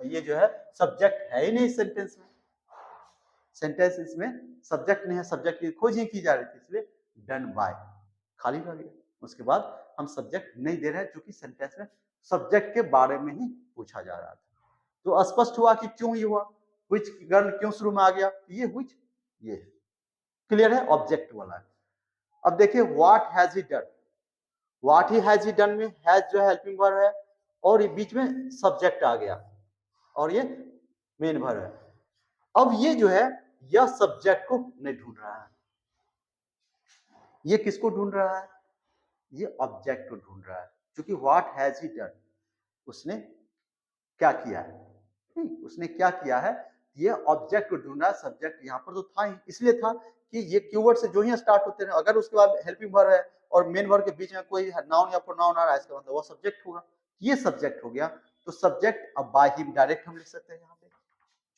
ये जो है सब्जेक्ट है ही नहीं सेंटेंस में, सेंटेंस इसमें सब्जेक्ट नहीं है, सब्जेक्ट की खोज ही की जा रही थी, इसलिए डन बाय खाली रह गया। उसके बाद हम सब्जेक्ट नहीं दे रहे हैं, क्योंकि सेंटेंस में सब्जेक्ट के बारे में ही पूछा जा रहा था। तो स्पष्ट हुआ कि क्यों ये हुआ, व्हिच गर्ल क्यों शुरू में आ गया, ये व्हिच, ये क्लियर है, ऑब्जेक्ट वाला है। अब देखिए what has he done, what he has he done में हैज जो है हेल्पिंग वर्ब है और ये बीच में सब्जेक्ट आ गया और ये मेन वर्ब है। अब ये जो है यह सब्जेक्ट को नहीं ढूंढ रहा है, ये किसको ढूंढ रहा है, ये ऑब्जेक्ट को ढूंढ रहा है। क्योंकि व्हाट हैज ही डन, उसने क्या किया है, उसने क्या किया है, ये ऑब्जेक्ट को ढूंढ रहा है, सब्जेक्ट यहाँ पर तो था ही, इसलिए था कि ये कीवर्ड से जो ही स्टार्ट होते हैं, अगर उसके बाद हेल्पिंग वर्ब है और मेन वर्ब के बीच में कोई नाउन या प्रोनाउन आ रहा है, इसका मतलब वो सब्जेक्ट होगा, ये सब्जेक्ट हो गया। तो सब्जेक्ट अब बाय हिम डायरेक्ट हम लिख सकते हैं यहाँ पे,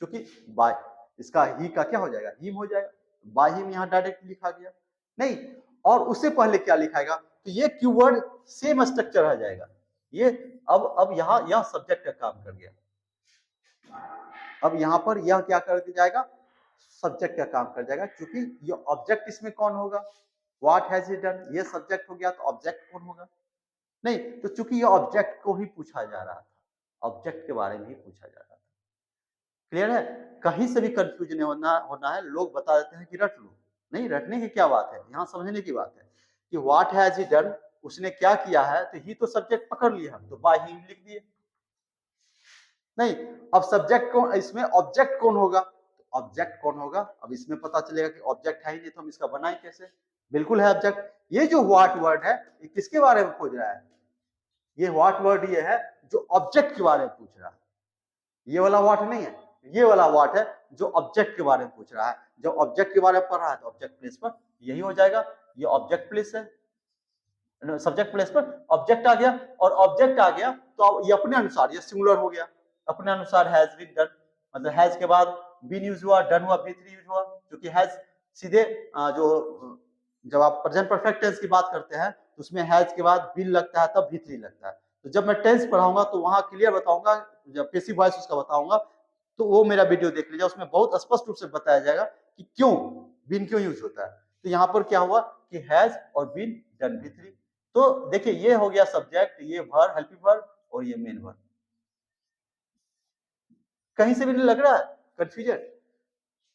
क्योंकि बाय इसका ही का क्या हो जाएगा, हिम हो जाएगा, बाय हिम यहाँ डायरेक्ट लिखा गया। नहीं, और उससे पहले क्या लिखाएगा, तो ये कीवर्ड सेम स्ट्रक्चर आ जाएगा, ये अब यहाँ सब्जेक्ट का काम कर गया, अब यहाँ पर यह क्या कर जाएगा, सब्जेक्ट का काम कर जाएगा, क्योंकि ये ऑब्जेक्ट इसमें कौन होगा, व्हाट हैज ही डन, ये सब्जेक्ट हो गया, तो ऑब्जेक्ट कौन होगा, नहीं, तो चूंकि ये ऑब्जेक्ट को ही पूछा जा रहा था, ऑब्जेक्ट के बारे में ही पूछा जा रहा था। क्लियर है, कहीं से भी कंफ्यूजन नहीं होना है, लोग बता देते हैं कि रट लो, नहीं, रटने की क्या बात है, यहाँ समझने की बात है कि व्हाट हैज ही डन, उसने क्या किया है, तो ही तो सब्जेक्ट पकड़ लिया, तो बाय हिम लिख दिए। नहीं, अब सब्जेक्ट कौन, इसमें ऑब्जेक्ट कौन होगा, तो ऑब्जेक्ट कौन होगा, अब इसमें पता चलेगा कि ऑब्जेक्ट है ही नहीं, तो हम इसका बनाए कैसे, बिल्कुल है ऑब्जेक्ट। ये जो व्हाट वर्ड है ये किसके बारे में खोज रहा है, ये व्हाट वर्ड ये है जो ऑब्जेक्ट के बारे में पूछ रहा है, ये वाला व्हाट नहीं है, ये वाला व्हाट है जो ऑब्जेक्ट के बारे में पूछ रहा है। जब ऑब्जेक्ट के बारे में पढ़ रहा है तो ऑब्जेक्ट प्लेस पर यही हो जाएगा, ये ऑब्जेक्ट प्लेस है, सब्जेक्ट प्लेस पर ऑब्जेक्ट आ गया, और ऑब्जेक्ट आ गया तो ये अपने अनुसार ये सिंगुलर हो गया, अपने अनुसार हैज बीन डन, मतलब हैज के बाद बीन यूज हुआ, डन हुआ, V3 यूज हुआ, क्योंकि हैज सीधे जो जब आप प्रेजेंट परफेक्ट टेंस की बात करते हैं तो उसमें हैज के बाद विल लगता है, तब भी थ्री लगता है। तो जब मैं टेंस पढ़ाऊंगा तो वहां क्लियर बताऊंगा, जब पेसिव वॉइस उसका बताऊंगा तो वो मेरा वीडियो देख लीजिए, उसमें बहुत स्पष्ट रूप से बताया जाएगा कि क्यों बीन क्यों यूज होता है। तो यहाँ पर क्या हुआ कि हैज और बीन डन भी थ्री। तो देखिए ये हो गया सब्जेक्ट, ये वर्ब, हेल्पिंग वर्ब और ये मेन वर्ब। कहीं से भी नहीं लग रहा है कंफ्यूजन?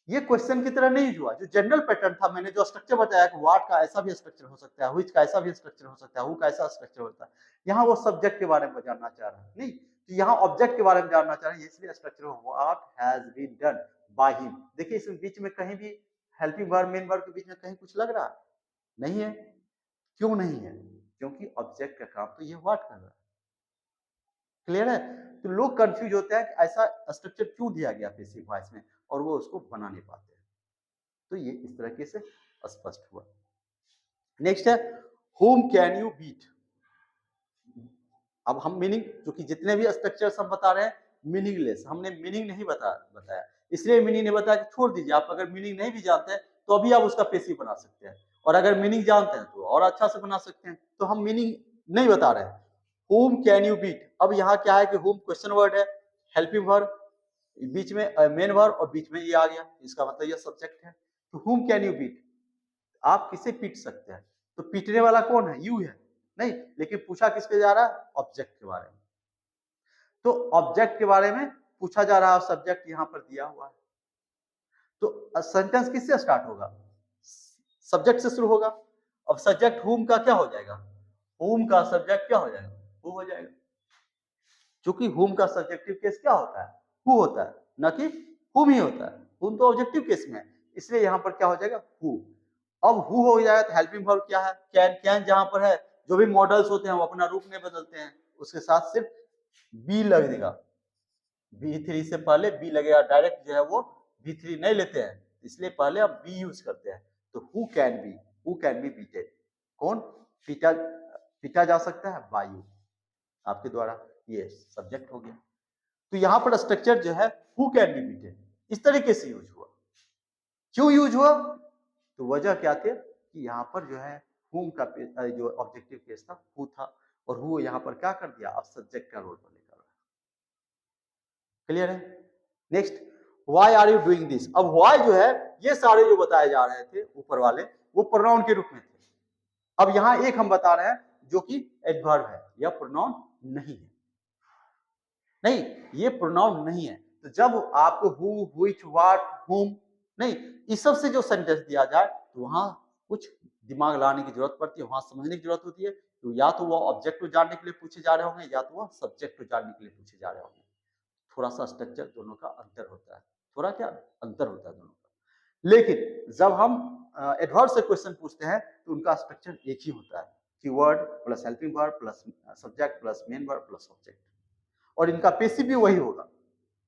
ये क्वेश्चन की तरह नहीं हुआ, जो जनरल पैटर्न था, मैंने जो स्ट्रक्चर बताया कि व्हाट का ऐसा भी स्ट्रक्चर हो सकता है, व्हिच का ऐसा भी स्ट्रक्चर हो सकता है, हु का ऐसा स्ट्रक्चर होता है। यहाँ वो सब्जेक्ट के बारे में जानना चाह रहा है, नहीं तो यहाँ ऑब्जेक्ट के बारे में जानना चाह रहे हैं, इसलिए structure what has been done by him. देखिए इसमें बीच में कहीं भी हेल्पिंग वर्ब मेन वर्ब के बीच में कहीं कुछ लग रहा नहीं है। क्यों नहीं है? क्योंकि ऑब्जेक्ट का काम तो ये व्हाट कर रहा है। क्लियर है? तो लोग कंफ्यूज होते हैं कि ऐसा स्ट्रक्चर क्यों दिया गया पेसिव वॉइस में, और वो उसको बना नहीं पाते। तो ये इस तरीके से स्पष्ट हुआ। नेक्स्ट है whom कैन यू बीट। अब हम मीनिंग, क्योंकि जितने भी स्ट्रक्चर्स हम बता रहे हैं मीनिंगलेस, हमने मीनिंग नहीं बताया, इसलिए मीनिंग नहीं बताया कि छोड़ दीजिए। आप अगर मीनिंग नहीं भी जानते हैं तो अभी आप उसका पेसिव बना सकते हैं, और अगर मीनिंग जानते हैं तो और अच्छा से बना सकते हैं। तो हम मीनिंग नहीं बता रहे हैं। whom कैन यू बीट, अब यहाँ क्या है कि whom क्वेश्चन वर्ड है, हेल्पिंग वर्ब, बीच में मेन वर्ब और बीच में ये आ गया, इसका मतलब ये सब्जेक्ट है। तो whom कैन यू बीट, आप किसे पीट सकते हैं? तो पीटने वाला कौन है? यू है, नहीं, लेकिन पूछा किस पे जा रहा है? ऑब्जेक्ट के बारे में। तो ऑब्जेक्ट के बारे में पूछा जा रहा है, सब्जेक्ट यहां पर दिया हुआ है। तो सेंटेंस किससे स्टार्ट होगा? सब्जेक्ट से शुरू होगा। अब सब्जेक्ट हुम का क्या हो जाएगा? हुम का सब्जेक्ट क्या हो जाएगा? हु हो जाएगा। क्योंकि हुम का सब्जेक्टिव केस क्या होता है? हु होता है, ना कि हुम ही होता है। हुम तो ऑब्जेक्टिव केस में है, इसलिए यहां पर क्या हो जाएगा? हु। अब हु हो जाएगा तो हेल्पिंग वर्ब क्या है? कैन। कैन जहां पर है, जो भी मॉडल्स होते हैं वो अपना रूप नहीं बदलते हैं, उसके साथ सिर्फ बी लगेगा। बी3 से पहले बी लगेगा, डायरेक्ट जो है वो बी3 नहीं लेते हैं, इसलिए पहले हम बी यूज करते हैं। तो who can be, who can be beated, कौन पीटा, पीटा जा सकता है? वायु, आपके द्वारा। ये सब्जेक्ट हो गया। तो यहां पर स्ट्रक्चर जो है हु कैन बी बीटेड इस तरीके से यूज हुआ। क्यों यूज हुआ? तो वजह क्या थे कि यहाँ पर जो है हुम का जो ऑब्जेक्टिव केस था हु था, और हु यहाँ पर क्या कर दिया? अब सब्जेक्ट का रोल प्ले कर रहा है। क्लियर है? Next, why are you doing this. अब व्हाई जो है, ये सारे जो बताए जा रहे थे ऊपर वाले, वो प्रोनाउन के रूप में थे। अब यहां एक हम बता रहे हैं जो कि एडवर्ब है, या प्रोनाउन नहीं है। नहीं, ये प्रोनाउन नहीं है। तो जब आपको हु, व्हिच, व्हाट, हुम, नहीं, इस सब से जो सेंटेंस दिया जाए तो वहां कुछ दिमाग लाने की जरूरत पड़ती है, वहां समझने की जरूरत होती है। तो या तो वो ऑब्जेक्ट को जानने के लिए पूछे जा रहे होंगे, या तो वो सब्जेक्ट को जानने के लिए पूछे जा रहे होंगे। थोड़ा सा स्ट्रक्चर दोनों का अंतर होता है, थोड़ा क्या अंतर होता है दोनों का। लेकिन जब हम एडवर्ब से क्वेश्चन पूछते हैं तो उनका स्ट्रक्चर एक ही होता है, keyword plus helping verb plus subject plus main verb plus object, और इनका पेसिव भी वही होगा।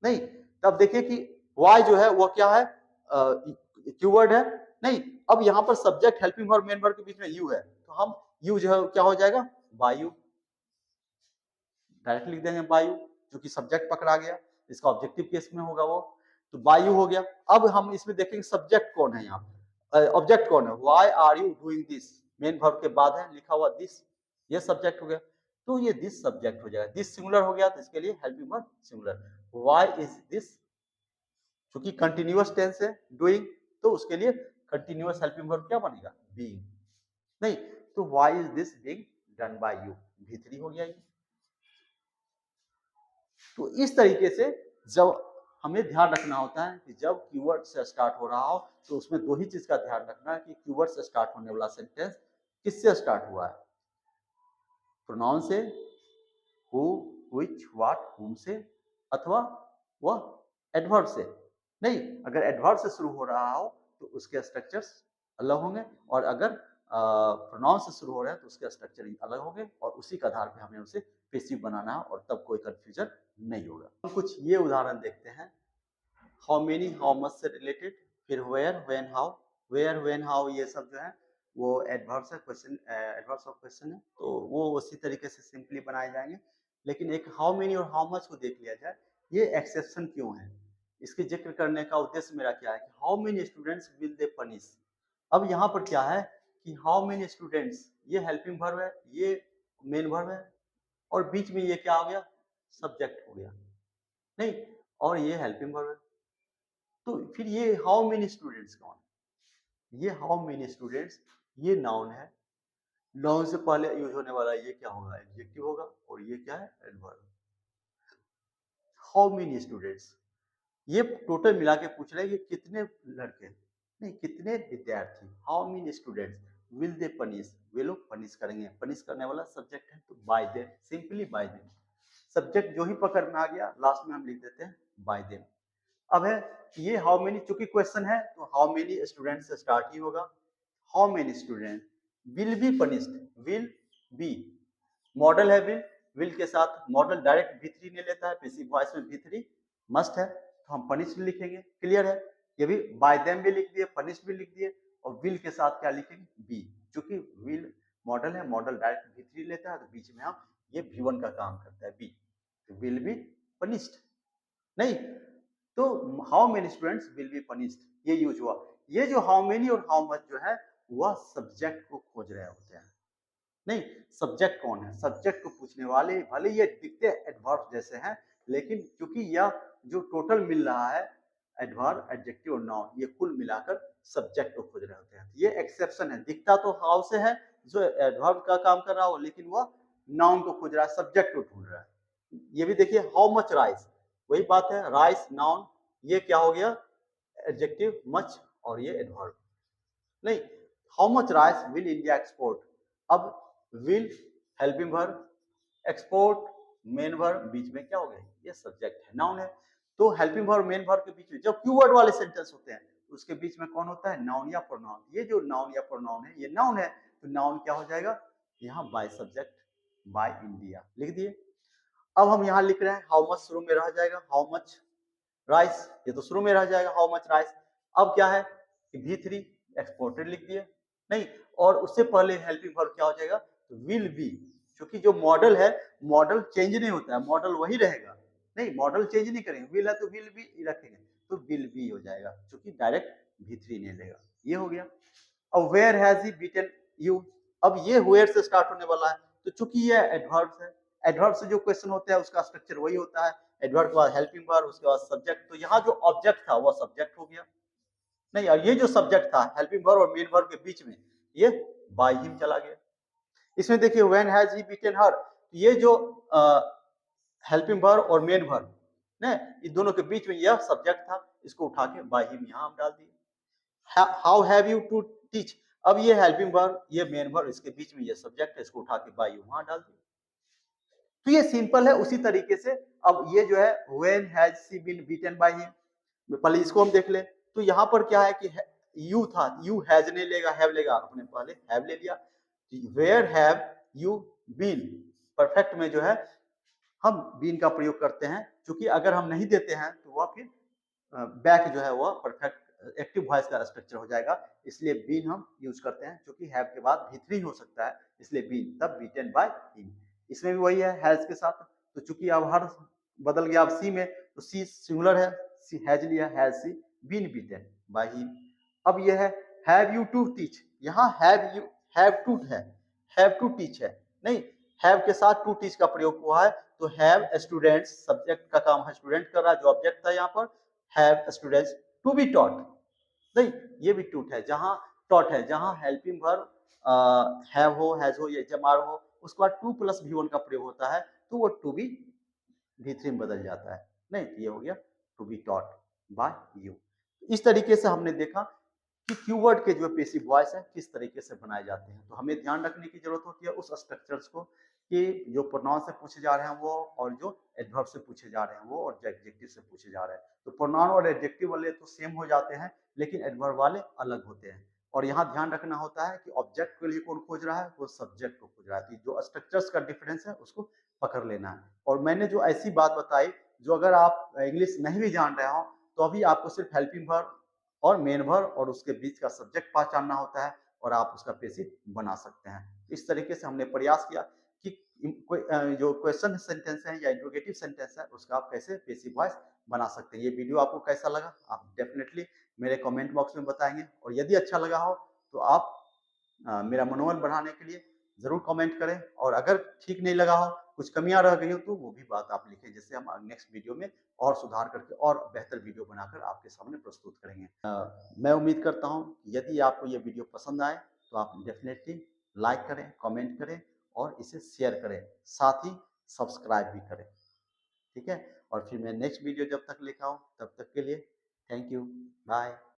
नहीं, तब देखिए कि वाई जो है वो क्या है? कीवर्ड है। नहीं, अब यहाँ पर subject helping verb main verb के बीच में यू है, तो हम यू जो है क्या हो जाएगा? वायु। डायरेक्ट लिख देंगे वायु, क्योंकि सब्जेक्ट पकड़ा गया, इसका ऑब्जेक्टिव केस में होगा वो, तो वायु हो गया। अब हम इसमें देखेंगे सब्जेक्ट कौन है, यहाँ ऑब्जेक्ट कौन है? Why are you doing this, main verb के बाद है लिखा हुआ दिस, ये सब्जेक्ट हो गया। तो ये दिस सब्जेक्ट हो जाएगा, दिस सिंगुलर हो गया तो इसके लिए helping verb singular. Why is this, क्योंकि कंटिन्यूअस टेंस है डूइंग, तो उसके लिए कंटिन्यूअस हेल्पिंग वर्ब क्या बनेगा? बीइंग। नहीं, तो why is this being done by you, भी3 हो गया ये। तो इस तरीके से जब हमें ध्यान रखना होता है कि जब कीवर्ड से स्टार्ट हो रहा हो तो उसमें दो ही चीज का ध्यान रखना है कि कीवर्ड से स्टार्ट होने वाला सेंटेंस किससे स्टार्ट हुआ है? प्रोनाउन से, हु, व्हिच, व्हाट, हुम से, अथवा वह एडवर्ब से। नहीं, अगर एडवर्ब से शुरू हो रहा हो तो उसके स्ट्रक्चर्स अलग होंगे, और अगर प्रोनाउन से शुरू हो रहे हैं तो उसके स्ट्रक्चर अलग होंगे, और उसी के आधार पे हमें उसे पेसिव बनाना है, और तब कोई कंफ्यूजन नहीं होगा। हम कुछ ये उदाहरण देखते हैं। हाउ मेनी, हाउ मच से रिलेटेड, फिर where, when, how. Where, when, how ये सब जो है वो एडवर्ब्स है, क्वेश्चन एडवर्ब्स ऑफ क्वेश्चन है, तो वो उसी तरीके से सिंपली बनाए जाएंगे। लेकिन एक हाउ मेनी और हाउ मच को देख लिया जाए, ये एक्सेप्शन क्यों है, इसके जिक्र करने का उद्देश्य मेरा क्या है कि how many students will they punish. अब यहाँ पर क्या है कि हाउ मेनी स्टूडेंट्स, ये हेल्पिंग वर्ब है, ये मेन वर्ब है, और बीच में ये क्या हो गया, सब्जेक्ट हो गया, नहीं, और ये हेल्पिंग वर्ब है। तो फिर ये हाउ मेनी स्टूडेंट्स कौन है, ये हाउ मेनी स्टूडेंट्स ये नाउन है, नाउन से पहले यूज होने वाला ये क्या होगा, एडजेक्टिव होगा, और ये क्या है, एडवर्ब। हाउ मेनी स्टूडेंट्स, ये टोटल मिला के पूछ रहे हैं कि कितने लड़के, नहीं कितने विद्यार्थी, how many students will they punish, वे लोग पनिश करेंगे, पनिश करने वाला सब्जेक्ट है, तो by them, simply by them, subject जो ही पकड़ में आ गया लास्ट में हम लिख देते हैं बाय देम। अब है ये हाउ मेनी, चूंकि क्वेश्चन है तो हाउ मेनी स्टूडेंट से स्टार्ट ही होगा, how many student will be punished, will be model है, विल के साथ मॉडल डायरेक्ट V3 ने लेता है, पैसिव वॉइस में V3 मस्ट है, तो हम पनिश लिखेंगे, क्लियर है, ये भी बाय देम भी लिख दिए, पनिश भी लिख दिए, और विल के साथ क्या लिखेंगे, बी, चूंकि विल मॉडल है, मॉडल डायरेक्ट V3 लेता है, तो बीच में हम ये V1 का काम करता है, बी, तो विल बी पनिश्ड, नहीं, तो how many students will be punished ये यूज हुआ। ये जो हाउ मेनी और हाउ मच जो है वह सब्जेक्ट को खोज रहे होते हैं, नहीं, सब्जेक्ट कौन है, सब्जेक्ट को पूछने वाले, भले ये दिखते एडवर्ब जैसे हैं, लेकिन क्योंकि यह जो टोटल मिल रहा है एडवर्ब, एडजेक्टिव और नाउन, ये कुल मिलाकर सब्जेक्ट को खोज रहे होते हैं, ये एक्सेप्शन है, दिखता तो हाउ से है जो एडवर्ब का काम कर रहा हो, लेकिन वह नाउन को खोज रहा है, सब्जेक्ट को ढूंढ रहा है। ये भी देखिए हाउ मच राइस, वही बात है, राइस नाउन, ये क्या हो गया, एडजेक्टिव, मच और ये एडवर्ब, नहीं, how much rice will India export, अब will helping verb, export main verb, बीच में क्या हो गया, ये सब्जेक्ट है, नाउन है, तो हेल्पिंग वर्ब मेन वर्ब के बीच में जब कीवर्ड वाले सेंटेंस होते हैं उसके बीच में कौन होता है, नाउन या प्रोनाउन, ये जो नाउन या प्रोनाउन है, ये नाउन है, तो नाउन क्या हो जाएगा, यहाँ बाय सब्जेक्ट, बाय इंडिया लिख दिए। अब हम यहाँ लिख रहे हैं हाउ मच, शुरू में रह जाएगा हाउ मच राइस, ये तो शुरू में रह जाएगा हाउ मच राइस, अब क्या है V3 एक्सपोर्टेड लिख दिए, नहीं, और उससे पहले हेल्पिंग वर्ब क्या हो जाएगा, विल बी, क्योंकि जो मॉडल है, मॉडल चेंज नहीं होता है, मॉडल वही रहेगा, नहीं, मॉडल चेंज नहीं करेंगे, विल है तो विल बी रखेंगे, तो विल बी हो जाएगा, क्योंकि डायरेक्ट V3 नहीं लेगा, ये हो गया। अब where has he beaten you, अब ये वेयर से स्टार्ट होने वाला है, तो चूंकि ये एडवर्ब है, एडवर्ब से जो क्वेश्चन होता है उसका स्ट्रक्चर वही होता है, एडवर्ब के बाद हेल्पिंग वर्ब, उसके बाद सब्जेक्ट, तो यहाँ जो ऑब्जेक्ट था वो सब्जेक्ट हो गया, नहीं, और ये जो सब्जेक्ट था हेल्पिंग वर्ब और मेन वर्ब के बीच में ये बाय हिम चला गया। इसमें देखिए व्हेन हैज ही बीटन हर, ये जो हेल्पिंग वर्ब और मेन वर्ब ने इन दोनों के बीच में यह सब्जेक्ट था, इसको उठा के बाय हिम यहां हम डाल दिए। How have you to teach, अब ये हेल्पिंग वर्ब, ये मेन वर्ब, इसके बीच में ये सब्जेक्ट है, इसको उठा के बाय यू वहां डाल दिए। तो ये सिंपल है, उसी तरीके से अब ये जो है when has she been beaten by him, पहले इसको हम देख ले, तो यहाँ पर क्या है कि यू था, यू हैज नहीं लेगा, हैव लेगा, अपने पहले हैव ले लिया, where have you been, perfect में जो है हम बीन का प्रयोग करते हैं, क्योंकि अगर हम नहीं देते हैं तो वह फिर बैक जो है वह परफेक्ट एक्टिव वॉइस का स्ट्रक्चर हो जाएगा, इसलिए बीन हम यूज करते हैं, क्योंकि हैव के बाद V3 हो सकता है, इसलिए बीन, तब बीटन बाय हिम। इसमें भी वही है हैज के साथ, तो चूंकि अब हर बदल गया अब सी में, तो सी सिंगुलर है, सी हैज लिया, has she been beaten by him. अब यह है हैव यू टू टीच, यहाँ हैव यू, हैव टू है, हैव टू टीच है, नहीं, हैव के साथ टू टीच का प्रयोग हुआ है, तो हैव स्टूडेंट्स, सब्जेक्ट का काम है स्टूडेंट कर रहा है, जो ऑब्जेक्ट था यहाँ पर have students to be taught, नहीं, ये भी टूट है, जहां टॉट है, जहां हेल्पिंग वर्ब हैव हो, हैज हो, या जमार हो, उसके बाद टू प्लस V1 का प्रयोग होता है, तो वो टू बी V3 में बदल जाता है, नहीं, ये हो गया to be taught by you. इस तरीके से हमने देखा कि कीवर्ड के जो पैसिव वॉइस है किस तरीके से बनाए जाते हैं, तो हमें ध्यान रखने की जरूरत होती है उस स्ट्रक्चर्स को, कि जो प्रोनाउन से पूछे जा रहे हैं वो, और जो एडवर्ब से पूछे जा रहे हैं वो, और एडजेक्टिव से पूछे जा रहे हैं, तो प्रोनाउन और एडजेक्टिव वाले तो सेम हो जाते हैं, लेकिन एडवर्ब वाले अलग होते हैं, और यहाँ ध्यान रखना होता है कि ऑब्जेक्ट के लिए कौन खोज रहा है, वो सब्जेक्ट को खोज रहा है, जो स्ट्रक्चर्स का डिफरेंस है उसको पकड़ लेना है। और मैंने जो ऐसी बात बताई, जो अगर आप इंग्लिश नहीं भी जान रहे हो, तो अभी आपको सिर्फ हेल्पिंग वर्ब और मेन वर्ब और उसके बीच का सब्जेक्ट पहचानना होता है, और आप उसका पैसिव बना सकते हैं। इस तरीके से हमने प्रयास किया कि जो क्वेश्चन सेंटेंस है या इंट्रोगेटिव सेंटेंस है उसका आप कैसे पैसिव वॉइस बना सकते हैं। ये वीडियो आपको कैसा लगा, आप डेफिनेटली मेरे कमेंट बॉक्स में बताएंगे, और यदि अच्छा लगा हो तो आप मेरा मनोबल बढ़ाने के लिए ज़रूर कमेंट करें, और अगर ठीक नहीं लगा हो, कुछ कमियाँ रह गई हो, तो वो भी बात आप लिखें, जिससे हम नेक्स्ट वीडियो में और सुधार करके और बेहतर वीडियो बनाकर आपके सामने प्रस्तुत करेंगे। मैं उम्मीद करता हूँ कि यदि आपको ये वीडियो पसंद आए तो आप डेफिनेटली लाइक करें, कमेंट करें और इसे शेयर करें, साथ ही सब्सक्राइब भी करें। ठीक है? और फिर मैं नेक्स्ट वीडियो जब तक लेकर आऊँ, तब तक के लिए थैंक यू, बाय।